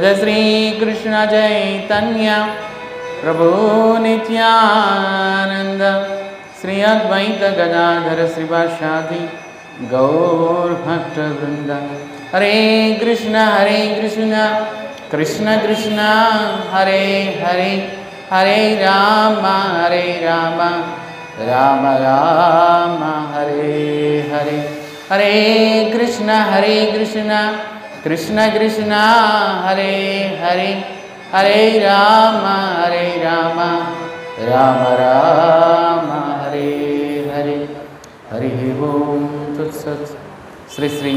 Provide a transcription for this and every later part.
जय श्री कृष्ण चैतन्य प्रभु नित्यानंद श्री अद्वैत गदाधर श्रीवासादि गौर भक्त वृंद। हरे कृष्ण कृष्ण कृष्ण हरे हरे, हरे राम राम राम हरे हरे। हरे कृष्ण कृष्ण कृष्ण हरे हरे, हरे राम राम राम हरे हरे। हरि ओम तत्सत्। श्री श्री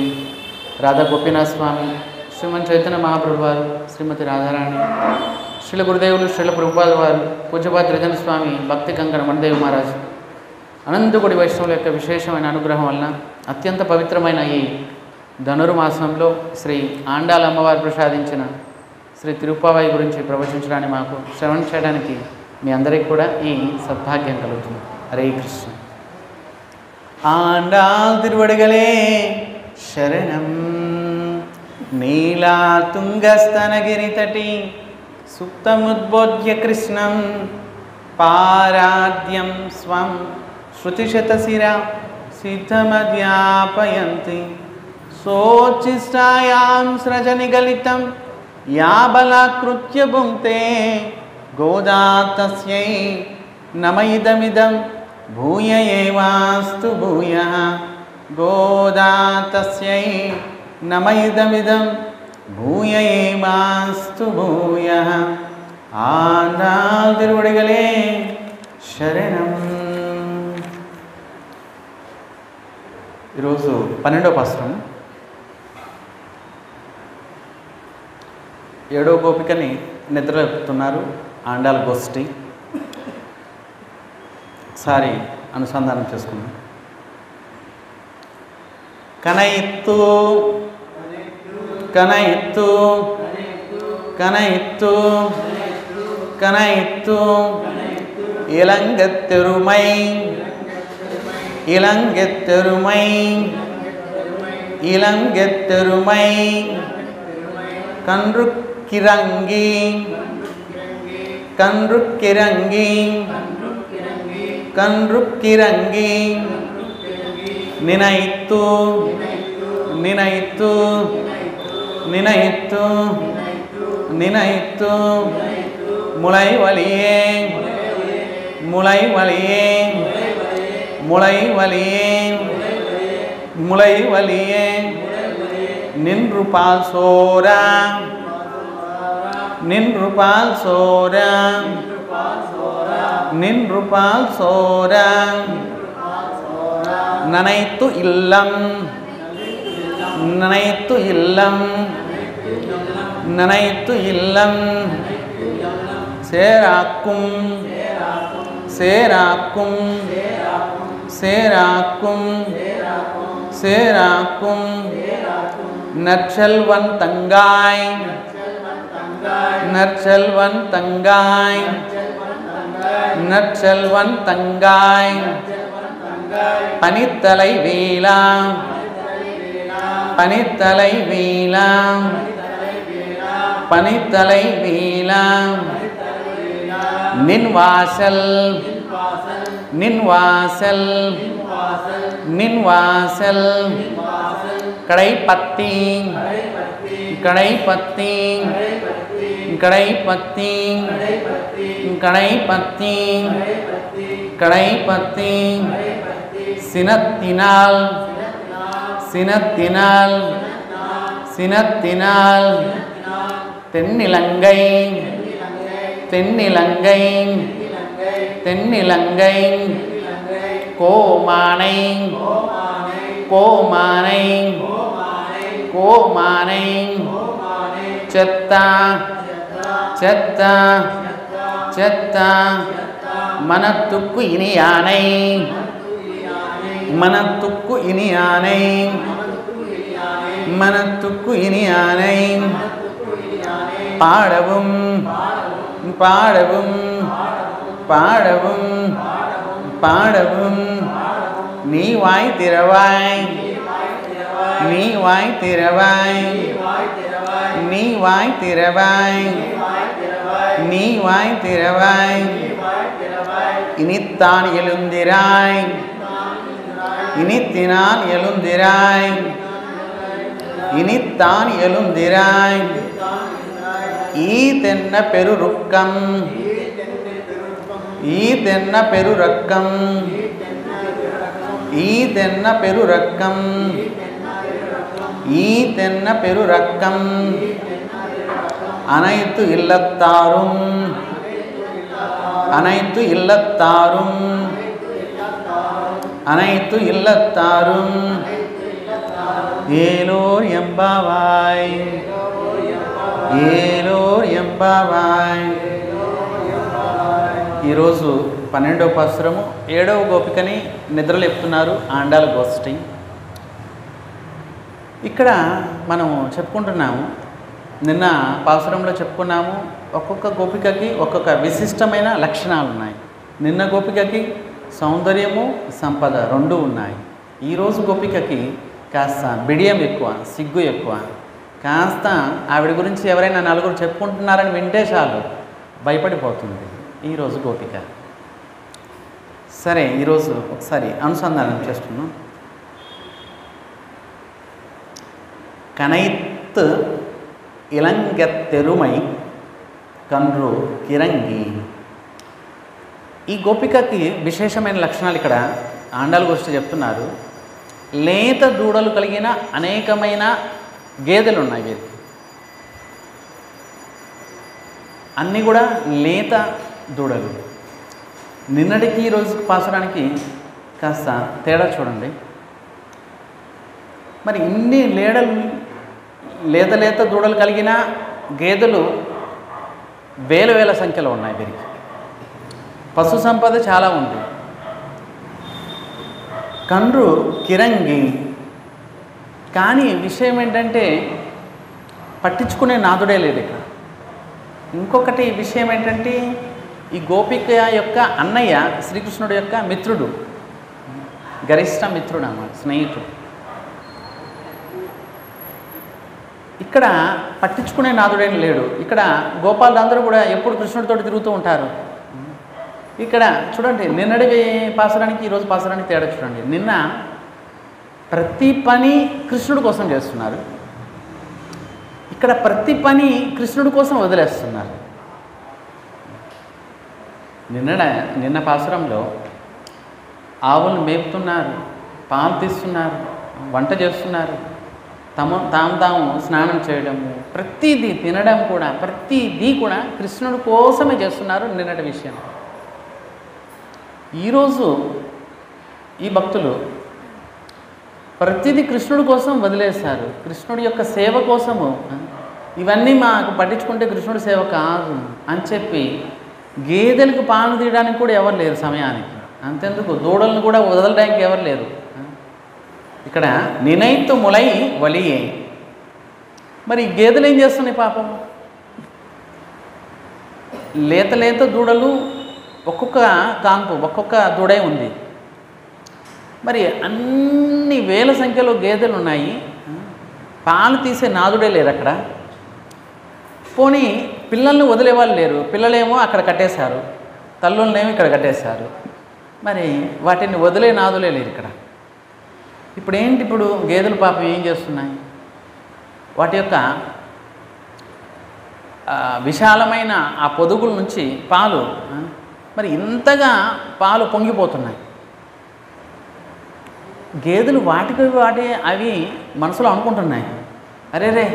राधा गोपीनाथ स्वामी, श्रीमन चैतन्य महाप्रभु वाరు, శ్రీమతి రాధారాణి, శ్రీల గురుదేవులు శ్రీల ప్రభుపాద వారు, పూజ్యపాద త్రిజన స్వామి, భక్తి కంకణ మణిదేవ్ మహారాజ్, అనంతకోటి వైష్ణవుల యొక్క విశేషమైన అనుగ్రహం వలన అత్యంత పవిత్రమైన ఈ ధనుర్మాసంలో శ్రీ ఆండాల అమ్మవారు ప్రసాదించిన శ్రీ తిరుప్పావై గురించి ప్రవచించడానికి, మాకు శ్రవణం చేయడానికి మీ అందరికీ కూడా ఈ సద్భాగ్యం కలుగుతుంది. హరే కృష్ణ. ఆండాల్ తిరువడిగలే శరణం, నీలా తుంగస్తనగిరితటి సుప్తముద్బోధ్య కృష్ణం పారాద్యం స్వం శృతిశతశిరా సిద్ధమధ్యాపయంతి సోచిష్టాయాం సృజనిగలితం యా బలాకృత్య భుంక్తే గోదా తస్యై నమయిదమిదం భూయ ఏవాస్తు భూయః గోదా తస్యై నమయిదమిదం భూయ ఏవాస్తు భూయః. ఆండాల్ తిరువడిగలే శరణం. ఈరోజు 12వ పాసురం. 7వ గోపికని నిద్రలేపుతున్నారు ఆండాల్ గోష్ఠి. ఒకసారి అనుసంధానం చేసుకున్నాం. కనయిత్తు కనయిత్తు కనయిత్తు కనయిత్తు ఇలంగెత్తెరుమై ఇలంగెత్తెరుమై ఇలంగెత్తెరుమై కన్రుక్కిరంగి కన్రుక్కిరంగి కన్రుక్కిరంగి నినయిత్తు నినయిత్తు నినయిత్తు నినయిత్తు ముళై వలియే ముళై వలియే ముళై వలియే ముళై వలియే నిన్రుపాల్ సోరా నిన్రుపాల్ సోరా నిన్రుపాల్ సోరా ననైత్తు ఇల్లం ననైత్తు ఇల్లం ననైత్తు ఇల్లం సేరాక్కుం సేరాక్కుం సేరాక్కుం సేరాక్కుం నర్చల్వంతంగాయ్ నర్చల్వంతంగాయ్ నర్చల్వంతంగాయ్ பனித்தலை வீலா பனித்தலை வீலா பனித்தலை வீலா நின்வாசல் நின்வாசல் நின்வாசல் கடைப்பத்தி கடைப்பத்தி கடைப்பத்தி கடைப்பத்தி கடைப்பத்தி சினத்தினால் சினத்தினால் சினத்தினால் தென்னிலங்கை தென்னிலங்கை தென்னிலங்கை கோமானை கோமானை கோமானை செத்தா செத்தா செத்தா மனத்துக்கு இனியானை மனத்துக்கு இனியானை மனத்துக்கு இனியானை பாடவும் பாடவும் பாடவும் பாடவும் நீ வாய் திறவாய் நீவாய் திறவாய் நீவாய் திறவாய் நீவாய் திறவாய் இனித்தான் எழுந்திராய் இனித்தினான் எழுந்திராய் இனித்தான் எழுந்திராய் ஈதென்ன பெருருக்கம் ஈதென்ன பெருரக்கம் ஈதென்ன பெருரக்கம் ஈதென்ன பெருரக்கம் அனைத்து இல்லத்தாரும் அனைத்து இல்லத்தாரும் அனைத்து இல்லத்தாரும் ஏலோர் எம்பாவாய் ఏలోర్ ఎంబావాయ్. ఈరోజు 12వ పాసురము 7వ గోపికని నిద్రలేపుతున్నారు ఆండాల గోష్ఠి. ఇక్కడ మనం చెప్పుకుంటున్నాము, నిన్న పాసురంలో చెప్పుకున్నాము, ఒక్కొక్క గోపికకి ఒక్కొక్క విశిష్టమైన లక్షణాలు ఉన్నాయి. నిన్న గోపికకి సౌందర్యము సంపద రెండు ఉన్నాయి. ఈరోజు గోపికకి కాస్త బిడియం ఎక్కువ, సిగ్గు ఎక్కువ. కాస్త ఆవిడ గురించి ఎవరైనా నలుగురు చెప్పుకుంటున్నారని వింటే చాలు భయపడిపోతుంది ఈరోజు గోపిక. సరే, ఈరోజు ఒకసారి అనుసంధానం చేస్తున్నాం. కనైత్ ఇలంగెత్తెరుమై కన్రు కిరంగి. ఈ గోపికకి విశేషమైన లక్షణాలు ఇక్కడ ఆండాల గోష్ఠి చెప్తున్నారు. లేత దూడలు కలిగిన అనేకమైన గేదెలు ఉన్నాయి. వీరికి అన్నీ కూడా లేత దూడలు. నిన్నటికి ఈరోజు పాసరానికి కాస్త తేడా చూడండి. మరి ఇన్ని లేత దూడలు కలిగిన గేదెలు వేల వేల సంఖ్యలో ఉన్నాయి. వీరికి పశు సంపద చాలా ఉంది. కండ్రు కిరంగి. కానీ విషయం ఏంటంటే పట్టించుకునే నాదుడే లేదు ఇక్కడ. ఇంకొకటి విషయం ఏంటంటే ఈ గోపిక యొక్క అన్నయ్య శ్రీకృష్ణుడు యొక్క మిత్రుడు, గరిష్ట మిత్రుడు అన్నమాట, స్నేహితుడు. ఇక్కడ పట్టించుకునే నాదుడేం లేడు. ఇక్కడ గోపాలందరూ కూడా ఎప్పుడు కృష్ణుడితో తిరుగుతూ ఉంటారు. ఇక్కడ చూడండి, నిన్నటి పాసురానికి ఈరోజు పాసురానికి తేడా చూడండి. నిన్న ప్రతి పని కృష్ణుడి కోసం చేస్తున్నారు, ఇక్కడ ప్రతి పని కృష్ణుడి కోసం వదిలేస్తున్నారు. నిన్న పాసురంలో ఆవులను మేపుతున్నారు, పాలు తీస్తున్నారు, వంట చేస్తున్నారు, తాము స్నానం చేయడము, ప్రతిదీ తినడం కూడా, ప్రతిదీ కూడా కృష్ణుడి కోసమే చేస్తున్నారు. నిన్నటి విషయం. ఈరోజు ఈ భక్తులు ప్రతిదీ కృష్ణుడి కోసం వదిలేశారు. కృష్ణుడి యొక్క సేవ కోసము, ఇవన్నీ మాకు పట్టించుకుంటే కృష్ణుడి సేవ కాదు అని చెప్పి గేదెలకు పాలు తీయడానికి కూడా ఎవరు లేరు సమయానికి. అంతెందుకు దూడలను కూడా వదలడానికి ఎవరు లేరు. ఇక్కడ నినైతు ములై వలియే. మరి గేదెలు ఏం చేస్తున్నాయి పాపం? లేత దూడలు ఒక్కొక్క కాంపు, ఒక్కొక్క దూడే ఉంది. మరి అన్ని వేల సంఖ్యలో గేదెలు ఉన్నాయి, పాలు తీసే నాదుడే లేరు అక్కడ. పోనీ పిల్లల్ని వదిలేవాళ్ళు లేరు, పిల్లలేమో అక్కడ కట్టేశారు, తల్లులనేమో ఇక్కడ కట్టేశారు. మరి వాటిని వదిలే నాదులే లేరు ఇక్కడ. ఇప్పుడు ఏంటి? ఇప్పుడు గేదెలు పాపం ఏం చేస్తున్నాయి? వాటి యొక్క విశాలమైన ఆ పొదుగుల నుంచి పాలు మరి ఇంతగా పాలు పొంగిపోతున్నాయి. గేదెలు అవి మనసులో అనుకుంటున్నాయి, అరేరే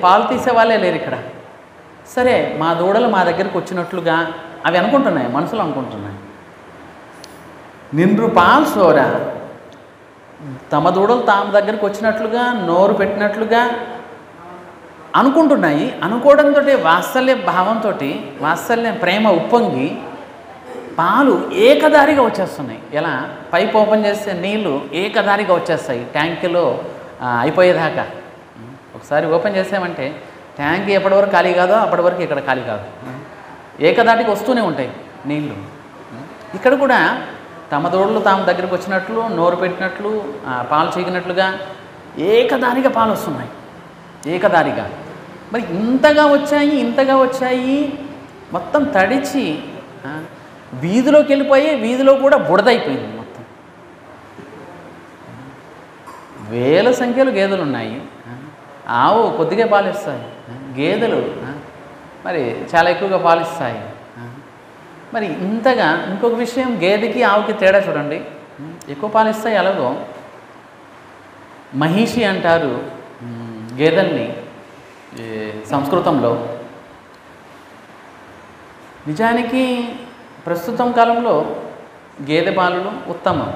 పాలు తీసే వాళ్ళే లేరు ఇక్కడ. సరే, మా దూడలు మా దగ్గరికి వచ్చినట్లుగా అవి అనుకుంటున్నాయి, మనసులో అనుకుంటున్నాయి. నిండ్రు పాలు సోర, తమ దూడలు తమ దగ్గరికి వచ్చినట్లుగా, నోరు పెట్టినట్లుగా అనుకుంటున్నాయి. అనుకోవడంతో వాత్సల్య భావంతో, వాత్సల్య ప్రేమ ఉప్పొంగి పాలు ఏకదారిగా వచ్చేస్తున్నాయి. ఎలా? పైప్ ఓపెన్ చేస్తే నీళ్ళు ఏకదారిగా వచ్చేస్తాయి ట్యాంకులో అయిపోయేదాకా. ఒకసారి ఓపెన్ చేసామంటే ట్యాంక్ ఎప్పటి వరకు ఖాళీ కాదో అప్పటి వరకు ఇక్కడ ఖాళీ కాదు, ఏకదాటికి వస్తూనే ఉంటాయి నీళ్ళు. ఇక్కడ కూడా తమ దూడలు తాము దగ్గరికి వచ్చినట్లు, నోరు పెట్టినట్లు, పాలు చీకినట్లుగా ఏకదారిగా పాలు వస్తున్నాయి. ఏకదారిగా. మరి ఇంతగా వచ్చాయి మొత్తం తడిచి వీధిలోకి వెళ్ళిపోయి వీధిలో కూడా బుడదైపోయింది మొత్తం. వేల సంఖ్యలో గేదెలు ఉన్నాయి. ఆవు కొద్దిగా పాలిస్తాయి, గేదెలు మరి చాలా ఎక్కువగా పాలిస్తాయి. మరి ఇంతగా ఇంకొక విషయం, గేదెకి ఆవుకి తేడా చూడండి. ఎక్కువ పాలిస్తాయి ఎలాగో. మహిషి అంటారు గేదెల్ని సంస్కృతంలో. నిజానికి ప్రస్తుతం కాలంలో గేదె పాలు ఉత్తమం.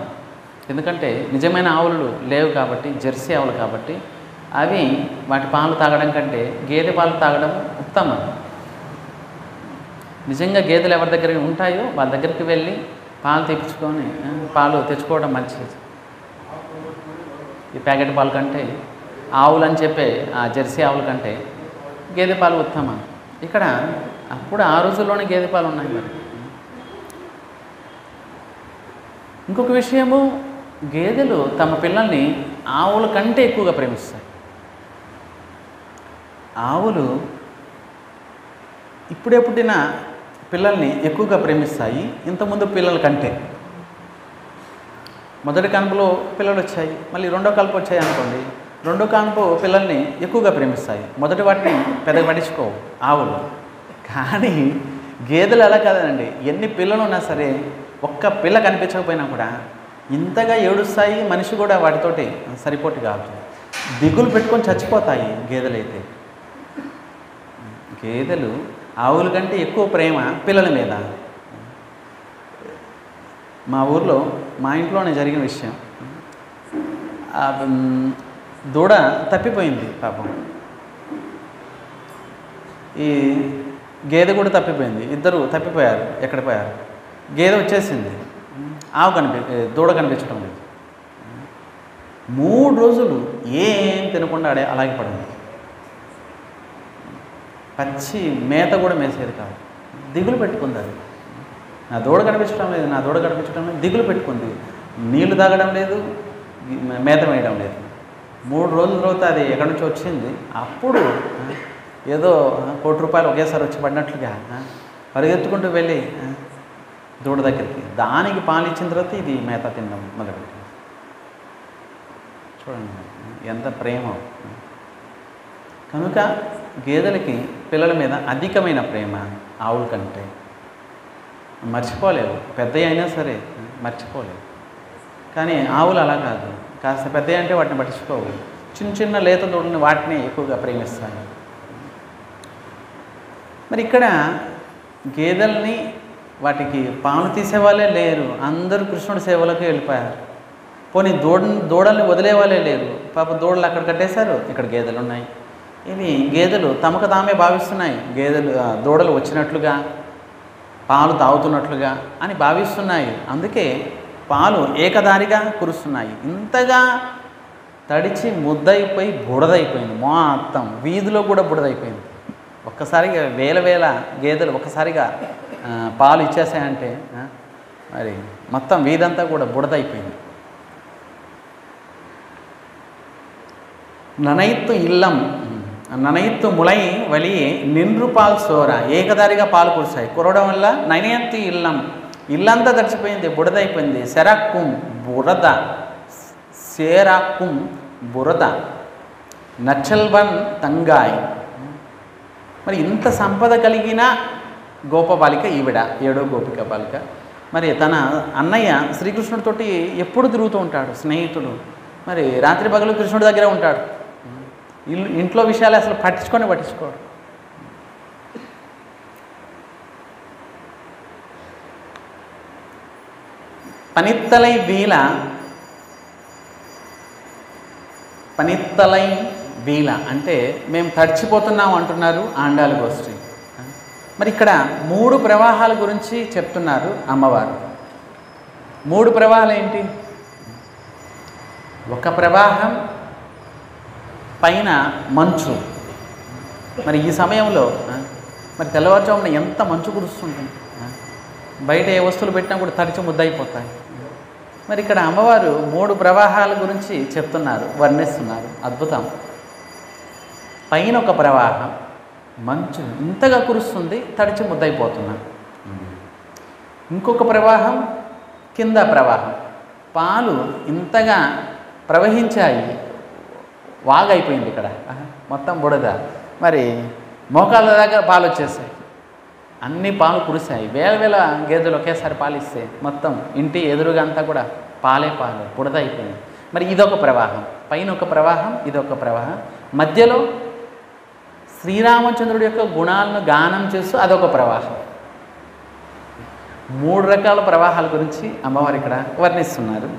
ఎందుకంటే నిజమైన ఆవులు లేవు కాబట్టి, జెర్సీ ఆవులు కాబట్టి అవి వాటి పాలు తాగడం కంటే గేదె పాలు తాగడం ఉత్తమం. నిజంగా గేదెలు ఎవరి దగ్గర ఉంటాయో వాళ్ళ దగ్గరికి వెళ్ళి పాలు తెప్పించుకొని పాలు తెచ్చుకోవడం మంచిది. ఈ ప్యాకెట్ పాలు కంటే, ఆవులు అని చెప్పే ఆ జెర్సీ ఆవుల కంటే గేదె పాలు ఉత్తమం. ఇక్కడ అప్పుడు ఆ రోజుల్లోనే గేదె పాలు ఉన్నాయి. మరి ఇంకొక విషయము, గేదెలు తమ పిల్లల్ని ఆవుల కంటే ఎక్కువగా ప్రేమిస్తాయి. ఆవులు ఇప్పుడే పుట్టిన పిల్లల్ని ఎక్కువగా ప్రేమిస్తాయి ఇంతకుముందు పిల్లల కంటే. మొదటి కాన్పులో పిల్లలు వచ్చాయి, మళ్ళీ రెండో కాన్పు వచ్చాయి అనుకోండి, రెండో కాన్పు పిల్లల్ని ఎక్కువగా ప్రేమిస్తాయి. మొదటి వాటిని పెద్దగా పట్టించుకోవు ఆవులు. కానీ గేదెలు అలా కాదండి. ఎన్ని పిల్లలు ఉన్నా సరే ఒక్క పిల్ల కనిపించకపోయినా కూడా ఇంతగా ఏడుస్తాయి. మనిషి కూడా వాటితోటి సరిపోటు కాదు, దిగులు పెట్టుకొని చచ్చిపోతాయి గేదెలైతే. గేదెలు ఆవుల కంటే ఎక్కువ ప్రేమ పిల్లల మీద. మా ఊర్లో, మా ఇంట్లోనే జరిగిన విషయం. దూడ తప్పిపోయింది పాపం. ఈ గేదె కూడా తప్పిపోయింది. ఇద్దరు తప్పిపోయారు. ఎక్కడ పోయారు? గేదె వచ్చేసింది, దూడ కనిపించడం లేదు. 3 రోజులు ఏం తినకుండా అలాగే పడింది. పచ్చి మేత కూడా మేసేది కాదు. దిగులు పెట్టుకుంది అది. నా దూడ కనిపించడం లేదు, దిగులు పెట్టుకుంది. నీళ్లు తాగడం లేదు, మేత వేయడం లేదు. 3 రోజుల తర్వాత అది ఎక్కడి నుంచి వచ్చింది. అప్పుడు ఏదో ₹1,00,00,000 ఒకేసారి వచ్చి పడినట్లుగా పరిగెత్తుకుంటూ వెళ్ళి దూడ దగ్గరికి, దానికి పాలు ఇచ్చిన తర్వాత ఇది మేత తినడం మొదలుపెట్టింది. చూడండి ఎంత ప్రేమ. కనుక గేదెలకి పిల్లల మీద అధికమైన ప్రేమ ఆవుల కంటే. మర్చిపోలేవు, పెద్ద అయినా సరే మర్చిపోలేవు. కానీ ఆవులు అలా కాదు. కాస్త పెద్ద అంటే వాటిని పట్టించుకోవు. చిన్న చిన్న లేత దూడని వాటిని ఎక్కువగా ప్రేమిస్తాయి. మరి ఇక్కడ గేదెల్ని వాటికి పాలు తీసేవాళ్ళే లేరు. అందరూ కృష్ణుడి సేవలకు వెళ్ళిపోయారు. పోనీ దూడల్ని వదిలే వాళ్ళే లేరు. పాప దూడలు అక్కడ కట్టేశారు, ఇక్కడ గేదెలు ఉన్నాయి. ఇవి గేదెలు తమకు తామే భావిస్తున్నాయి. దూడలు వచ్చినట్లుగా, పాలు తాగుతున్నట్లుగా అని భావిస్తున్నాయి. అందుకే పాలు ఏకదారిగా కురుస్తున్నాయి. ఇంతగా తడిచి ముద్దయిపోయి బుడదైపోయింది మొత్తం. వీధిలో కూడా బుడదైపోయింది. ఒక్కసారిగా వేల గేదెలు ఒక్కసారిగా పాలు ఇచ్చేసాయంటే మరి మొత్తం వీధంతా కూడా బుడదైపోయింది. ననయిత్తు ములై వలియే నిండ్రు పాలు సోర. ఏకదారిగా పాలు కురిశాయి. కురవడం వల్ల ననయత్తు ఇల్లంతా తడిచిపోయింది, బుడదైపోయింది. సేరాక్కుం బురద నచ్చల్బన్ తంగాయ్. మరి ఇంత సంపద కలిగిన గోపబాలిక ఈవిడ, 7వ గోపిక బాలిక. మరి తన అన్నయ్య శ్రీకృష్ణుడితోటి ఎప్పుడు తిరుగుతూ ఉంటాడు, స్నేహితుడు. మరి రాత్రి పగలు కృష్ణుడి దగ్గరే ఉంటాడు. ఇంట్లో విషయాలు అసలు పట్టించుకోడు. పనిత్తలై వీల అంటే మేము తడిచిపోతున్నాం అంటున్నారు ఆండాల గోష్ఠి. మరి ఇక్కడ 3 ప్రవాహాల గురించి చెప్తున్నారు అమ్మవారు. 3 ప్రవాహాలు ఏంటి? ఒక ప్రవాహం పైన మంచు. మరి ఈ సమయంలో మరి తెల్లవారుజామున ఎంత మంచు కురుస్తుంటుంది. బయట ఏ వస్తువులు పెట్టినా కూడా తడిచి ముద్దయిపోతాయి. మరి ఇక్కడ అమ్మవారు 3 ప్రవాహాల గురించి చెప్తున్నారు, వర్ణిస్తున్నారు. అద్భుతం. పైన ఒక ప్రవాహం, మంచు ఇంతగా కురుస్తుంది, తడిచి ముద్దయిపోతున్నాం. ఇంకొక ప్రవాహం, కింద ప్రవాహం, పాలు ఇంతగా ప్రవహించాయి, వాగైపోయింది ఇక్కడ, మొత్తం బుడద. మరి మోకాళ్ళ దాకా పాలు వచ్చేసాయి, అన్ని పాలు కురిశాయి. వేల గేదెలు ఒకేసారి పాలిస్తే మొత్తం ఇంటి ఎదురుగా అంతా కూడా పాలే పాలు, బుడద అయిపోయింది. మరి ఇదొక ప్రవాహం, పైన ఒక ప్రవాహం, ఇదొక ప్రవాహం. మధ్యలో శ్రీరామచంద్రుడి యొక్క గుణాలను గానం చేస్తూ అదొక ప్రవాహం. 3 రకాల ప్రవాహాల గురించి అమ్మవారు ఇక్కడ వర్ణిస్తున్నారు.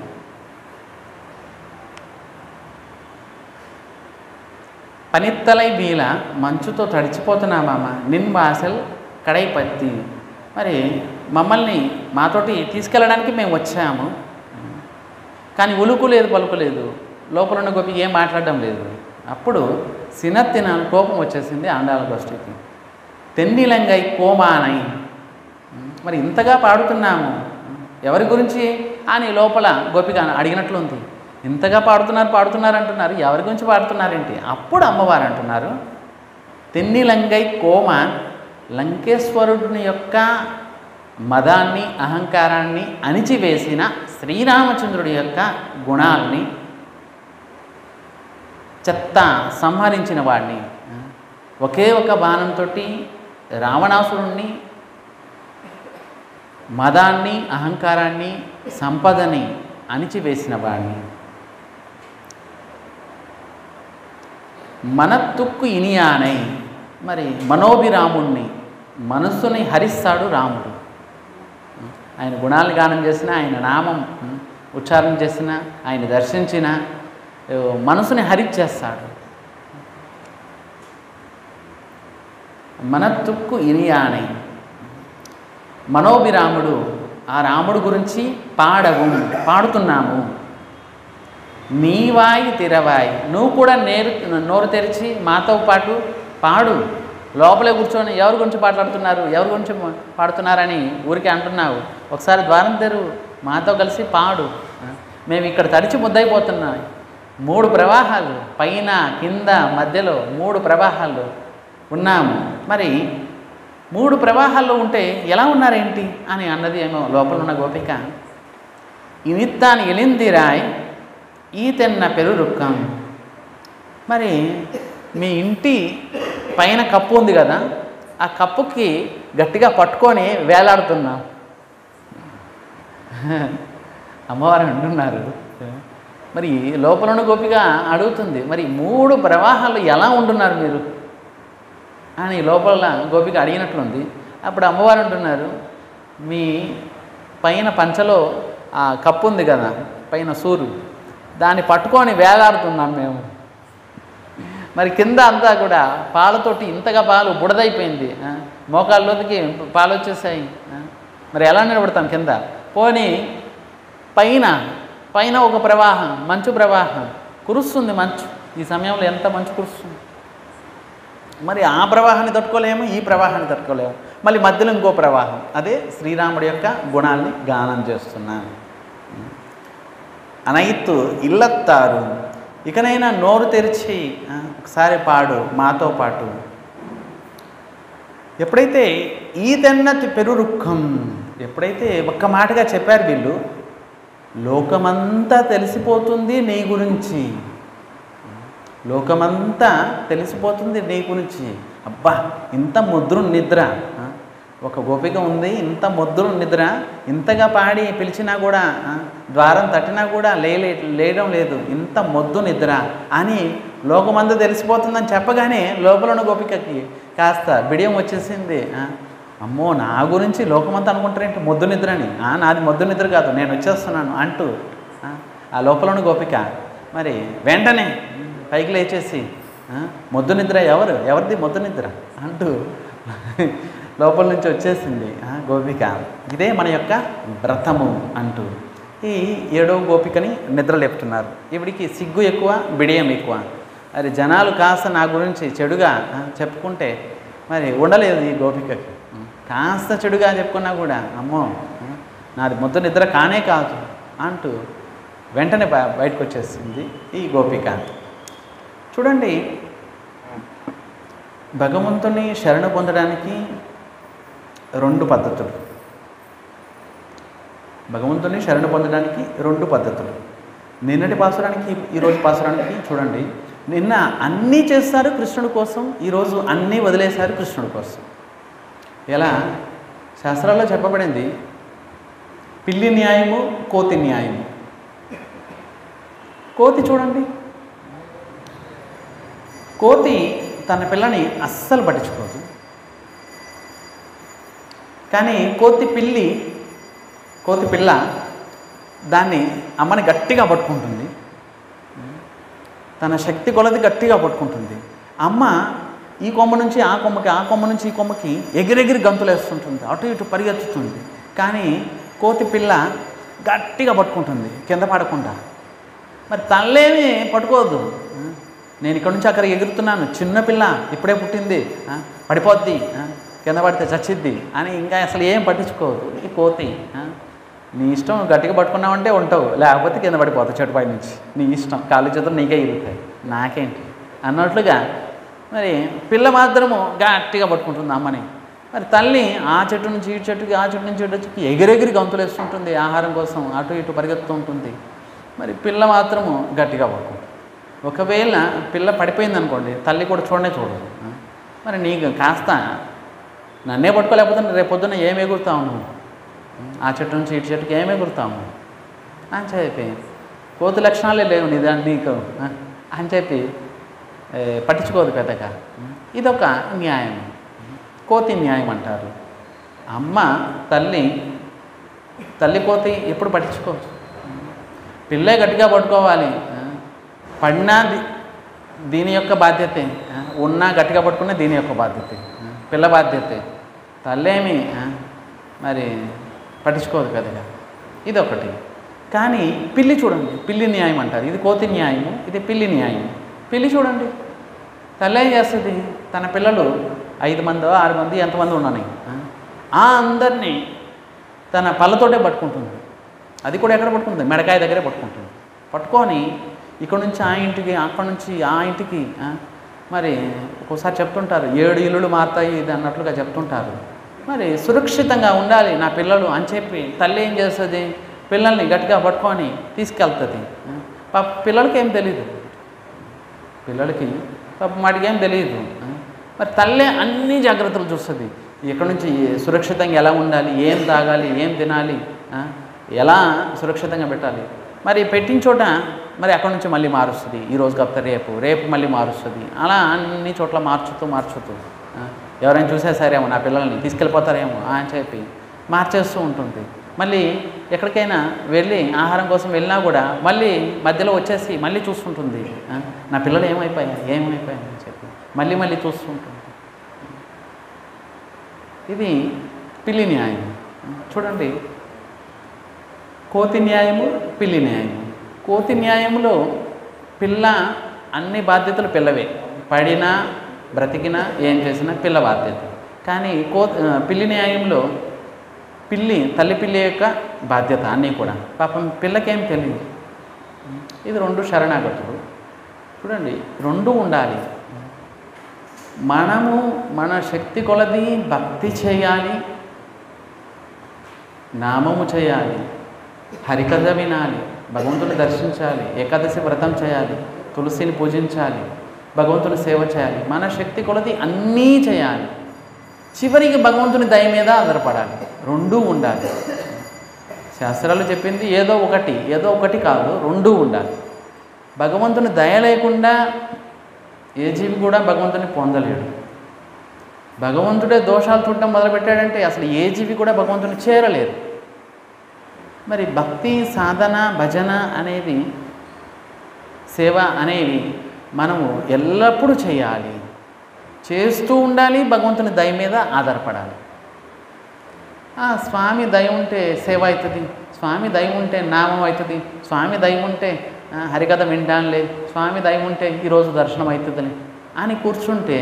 పనిత్తలై బీల మంచుతో తడిచిపోతున్నామమ్మ నిన్ వాసల్ కడై పత్తి. మరి మమ్మల్ని మాతోటి తీసుకెళ్ళడానికి మేము వచ్చాము, కానీ ఉలుకు లేదు, పలుకు లేదు, లోపల ఉన్న గోపి ఏం మాట్లాడడం లేదు. అప్పుడు సినత్తిన కోపం వచ్చేసింది ఆండాల గోష్ఠికి. తెన్నిలంగై కోమానై, మరి ఇంతగా పాడుతున్నాము ఎవరి గురించి అని లోపల గోపిక అడిగినట్లుంది. ఇంతగా పాడుతున్నారు అంటున్నారు, ఎవరి గురించి పాడుతున్నారేంటి? అప్పుడు అమ్మవారు అంటున్నారు, తెన్నిలంగై కోమాన్, లంకేశ్వరుడిని యొక్క మదాన్ని అహంకారాన్ని అణిచివేసిన శ్రీరామచంద్రుడి యొక్క గుణాలని చెత్త సంహరించిన వాడిని, ఒకే ఒక బాణంతో రావణాసురుణ్ణి మదాన్ని అహంకారాన్ని సంపదని అణిచివేసిన వాడిని, మనత్తుక్కు ఇనియానై, మరి మనోభిరాముణ్ణి మనస్సుని హరిస్తాడు రాముడు. ఆయన గుణాలను గానం చేసిన, ఆయన నామం ఉచ్చారణ చేసిన, ఆయన దర్శించిన మనసుని హరిచేస్తాడు. మనత్తుక్కు ఇనియానై, మనోభిరాముడు, ఆ రాముడు గురించి పాడుతున్నాము. నీవాయి తిరవాయి, నువ్వు కూడా నోరు తెరిచి మాతో పాటు పాడు. లోపలే కూర్చొని ఎవరి గురించి ఎవరి గురించి పాడుతున్నారని ఊరికే అంటున్నావు, ఒకసారి ద్వారం తెరువు, మాతో కలిసి పాడు. మేము ఇక్కడ తడిచి ముద్దయిపోతున్నాం. 3 ప్రవాహాలు, పైన కింద మధ్యలో 3 ప్రవాహాలు ఉన్నాము. మరి 3 ప్రవాహాల్లో ఉంటే ఎలా ఉన్నారేంటి అని అన్నది ఏమో లోపల ఉన్న గోపిక. ఇనిత్తాన్ని ఎలిందిరాయ్ ఈ తెన్న పెరురుక్కం, మరి మీ ఇంటి పైన కప్పు ఉంది కదా, ఆ కప్పుకి గట్టిగా పట్టుకొని వేలాడుతున్నాం. అమ్మవారు అంటున్నారు. మరి లోపల ఉన్న గోపిక అడుగుతుంది, మరి 3 ప్రవాహాలు ఎలా ఉంటున్నారు మీరు అని లోపల గోపిక అడిగినట్లుంది. అప్పుడు అమ్మవారు అంటున్నారు, మీ పైన పంచలో ఆ కప్పు ఉంది కదా, పైన సూరు, దాన్ని పట్టుకొని వేలాడుతున్నాం మేము. మరి కింద అంతా కూడా పాలతోటి ఇంతగా పాలు బుడదైపోయింది, మోకాళ్ళలోకి పాలు వచ్చేసాయి. మరి ఎలా నిలబడతాం కింద? పోనీ పైన ఒక ప్రవాహం, మంచు ప్రవాహం కురుస్తుంది. మంచు ఈ సమయంలో ఎంత మంచు కురుస్తుంది. మరి ఆ ప్రవాహాన్ని తట్టుకోలేము, ఈ ప్రవాహాన్ని తట్టుకోలేము. మళ్ళీ మధ్యలో ఇంకో ప్రవాహం, అదే శ్రీరాముడి యొక్క గుణాన్ని గానం చేస్తున్నాను. అనయిత్తు ఇల్లత్తారు, ఇకనైనా నోరు తెరిచి ఒకసారి పాడు మాతో పాటు. ఎప్పుడైతే ఈ తెన్నతి పెరురుక్కం, ఎప్పుడైతే ఒక్క మాటగా చెప్పారు వీళ్ళు, లోకమంతా తెలిసిపోతుంది నీ గురించి, లోకమంతా తెలిసిపోతుంది నీ గురించి. అబ్బా, ఇంత ముద్రు నిద్ర, ఒక గోపిక ఉంది, ఇంత ముద్రు నిద్ర, ఇంతగా పాడి పిలిచినా కూడా, ద్వారం తట్టినా కూడా లేయడం లేదు, ఇంత మొద్దు నిద్ర అని లోకమంతా తెలిసిపోతుందని చెప్పగానే లోపల ఉన్న గోపికకి కాస్త బిడియం వచ్చేసింది. అమ్మో, నా గురించి లోకమంతా అనుకుంటారేంటి మొద్దు నిద్రని? నాది మొద్దు నిద్ర కాదు, నేను వచ్చేస్తున్నాను అంటూ ఆ లోపల ఉన్న గోపిక మరి వెంటనే పైకి లేచేసి, మొద్దు నిద్ర ఎవరిది మొద్దు నిద్ర అంటూ లోపల నుంచి వచ్చేసింది గోపిక. ఇదే మన యొక్క వ్రతము అంటూ ఈ 7వ గోపికని నిద్ర లేపుతున్నారు. ఈవిడికి సిగ్గు ఎక్కువ, బిడియం ఎక్కువ. మరి జనాలు కాస్త నా గురించి చెడుగా చెప్పుకుంటే మరి ఉండలేదు ఈ గోపికకి. కాస్త చెడుగా చెప్పుకున్నా కూడా, అమ్మో నాది మొద్దు నిద్ర కానే కాదు, అంటూ వెంటనే బయటకు వచ్చేసింది ఈ గోపిక. చూడండి, భగవంతుని శరణు పొందడానికి 2 పద్ధతులు. భగవంతుని శరణు పొందడానికి 2 పద్ధతులు. నిన్నటి పాసురానికి ఈరోజు పాసురానికి చూడండి, నిన్న అన్నీ చేస్తారు కృష్ణుడి కోసం, ఈరోజు అన్నీ వదిలేశారు కృష్ణుడి కోసం. ఎలా శాస్త్రాల్లో చెప్పబడింది, పిల్లి న్యాయము, కోతి న్యాయము. కోతి చూడండి, కోతి తన పిల్లని అస్సలు పట్టించుకోదు. కానీ కోతి పిల్ల దాన్ని అమ్మని గట్టిగా పట్టుకుంటుంది, తన శక్తి కొలది గట్టిగా పట్టుకుంటుంది. అమ్మ ఈ కొమ్మ నుంచి ఆ కొమ్మకి, ఆ కొమ్మ నుంచి ఈ కొమ్మకి ఎగిరెగిరి గంతులు వేస్తుంటుంది, అటు ఇటు పరిగెత్తుతుంది. కానీ కోతి పిల్ల గట్టిగా పట్టుకుంటుంది కింద పడకుండా. మరి తల్లేమి పట్టుకోవద్దు, నేను ఇక్కడ నుంచి అక్కడ ఎగురుతున్నాను, చిన్నపిల్ల ఇప్పుడే పుట్టింది, పడిపోద్ది, కింద పడితే చచ్చిద్ది అని ఇంకా అసలు ఏం పట్టించుకోవద్దు ఈ కోతి. నీ ఇష్టం, గట్టిగా పట్టుకున్నావంటే ఉంటావు, లేకపోతే కింద పడిపోతావు చెట్టుపై నుంచి, నీ ఇష్టం, కాళ్ళు చేతులు నీకే ఇరుగుతాయి, నాకేంటి అన్నట్లుగా. మరి పిల్ల మాత్రము గట్టిగా పట్టుకుంటుంది అమ్మని. మరి తల్లి ఆ చెట్టు నుంచి ఈ చెట్టుకి, ఆ చెట్టు నుంచి ఇటు చెట్టుకి ఎగిరెగిరి గంతులు వేస్తుంటుంది ఆహారం కోసం, అటు ఇటు పరిగెత్తు ఉంటుంది. మరి పిల్ల మాత్రము గట్టిగా పట్టుకుంటుంది. ఒకవేళ పిల్ల పడిపోయింది అనుకోండి, తల్లి కూడా చూడదు. మరి నీకు కాస్త నన్నే పట్టుకోలేకపోతే రేపొద్దున ఏమి ఎగురుతావు నువ్వు, ఆ చెట్టు నుంచి ఇటు చెట్టుకి ఏమి ఎగురుతాము అని చెప్పి, కోతి లక్షణాలే లేవు నీకు అని చెప్పి పట్టించుకోదు పెద్దగా. ఇదొక న్యాయం, కోతి న్యాయం అంటారు. అమ్మ తల్లి కోతి ఎప్పుడు పట్టించుకోవచ్చు, పిల్లే గట్టిగా పట్టుకోవాలి. పడినా దీని యొక్క బాధ్యతే, ఉన్నా గట్టిగా పట్టుకున్నా దీని యొక్క బాధ్యతే, పిల్ల బాధ్యతే. తల్లేమి మరి పట్టించుకోదు పెద్దగా. ఇదొకటి. కానీ పిల్లి చూడండి, పిల్లి న్యాయం అంటారు. ఇది కోతి న్యాయము, ఇది పిల్లి న్యాయం. పిల్లి చూడండి, తల్లి ఏం చేస్తుంది, తన పిల్లలు 5 మందో 6 మంది ఎంతమంది ఉన్నాయి, అందరినీ తన పళ్ళతోటే పట్టుకుంటుంది. అది కూడా ఎక్కడ పట్టుకుంటుంది, మెడకాయ దగ్గరే పట్టుకుంటుంది. పట్టుకొని ఇక్కడ నుంచి ఆ ఇంటికి, అక్కడ నుంచి ఆ ఇంటికి, మరి ఒక్కోసారి చెప్తుంటారు 7 ఇల్లులు మారుతాయి ఇది అన్నట్లుగా చెప్తుంటారు. మరి సురక్షితంగా ఉండాలి నా పిల్లలు అని చెప్పి తల్లి ఏం చేస్తుంది, పిల్లల్ని గట్టిగా పట్టుకొని తీసుకెళ్తుంది. పాప పిల్లలకి ఏం తెలియదు, పిల్లలకి పాప మాటికి ఏం తెలియదు. మరి తల్లే అన్ని జాగ్రత్తలు చూస్తుంది, ఇక్కడ నుంచి సురక్షితంగా ఎలా ఉండాలి, ఏం తాగాలి, ఏం తినాలి, ఎలా సురక్షితంగా పెట్టాలి. మరి పెట్టిన చోట మరి అక్కడ నుంచి మళ్ళీ మారుస్తుంది, ఈరోజు కాకపోతే రేపు మళ్ళీ మారుస్తుంది. అలా అన్ని చోట్ల మార్చుతూ ఎవరైనా చూసేసారేమో నా పిల్లల్ని తీసుకెళ్ళిపోతారేమో అని చెప్పి మార్చేస్తూ ఉంటుంది. మళ్ళీ ఎక్కడికైనా వెళ్ళి ఆహారం కోసం వెళ్ళినా కూడా మళ్ళీ మధ్యలో వచ్చేసి మళ్ళీ చూస్తుంటుంది, నా పిల్లలు ఏమైపోయాయి అని చెప్పి మళ్ళీ చూస్తుంటుంది. ఇది పిల్లి న్యాయం. చూడండి, కోతి న్యాయము, పిల్లి న్యాయము. కోతి న్యాయంలో పిల్ల అన్ని బాధ్యతలు పిల్లవే, పడినా బ్రతికినా ఏం చేసినా పిల్ల బాధ్యత. కానీ పిల్లి న్యాయంలో తల్లి పిల్లి యొక్క బాధ్యత అన్నీ కూడా. పాపం పిల్లకేం తెలియదు. ఇది 2 శరణాగతులు. చూడండి, 2 ఉండాలి. మనము మన శక్తి కొలది భక్తి చేయాలి, నామము చేయాలి, హరికథ వినాలి, భగవంతుని దర్శించాలి, ఏకాదశి వ్రతం చేయాలి, తులసిని పూజించాలి, భగవంతుని సేవ చేయాలి. మన శక్తి కొలది అన్నీ చేయాలి. చివరికి భగవంతుని దయ మీద ఆధారపడాలి. 2 ఉండాలి. శాస్త్రాలు చెప్పింది ఏదో ఒకటి కాదు, 2 ఉండాలి. భగవంతుని దయ లేకుండా ఏ జీవి కూడా భగవంతుని పొందలేడు. భగవంతుడే దోషాలు చూడటం మొదలుపెట్టాడంటే అసలు ఏ జీవి కూడా భగవంతుని చేరలేదు. మరి భక్తి, సాధన, భజన అనేది, సేవ అనేవి మనము ఎల్లప్పుడూ చేయాలి, చేస్తూ ఉండాలి. భగవంతుని దయ మీద ఆధారపడాలి. స్వామి దయ ఉంటే సేవ అవుతుంది, స్వామి దయ ఉంటే నామం అవుతుంది, స్వామి దయ ఉంటే హరికథ వింటానులే, స్వామి దయ ఉంటే ఈరోజు దర్శనం అవుతుందని అని కూర్చుంటే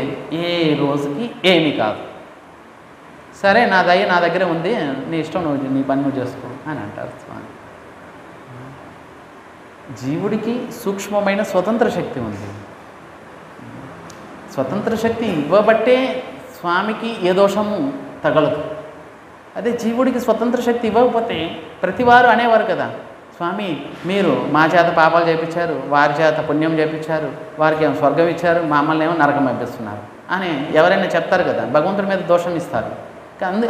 ఏ రోజుకి ఏమీ కాదు. సరే, నా దయ నా దగ్గరే ఉంది, నీ ఇష్టం, నీ పని నువ్వు చేసుకో అని అంటారు స్వామి. జీవుడికి సూక్ష్మమైన స్వతంత్ర శక్తి ఉంది. స్వతంత్ర శక్తి ఇవ్వబట్టే స్వామికి ఏ దోషము తగలదు. అదే జీవుడికి స్వతంత్ర శక్తి ఇవ్వకపోతే ప్రతివారు అనేవారు కదా, స్వామి మీరు మా చేత పాపాలు చేయించారు, వారి చేత పుణ్యం చేయించారు, వారికి ఏమో స్వర్గం ఇచ్చారు, మమ్మల్ని ఏమో నరకం పంపిస్తున్నారు అని ఎవరైనా చెప్తారు కదా, భగవంతుడి మీద దోషం ఇస్తారు.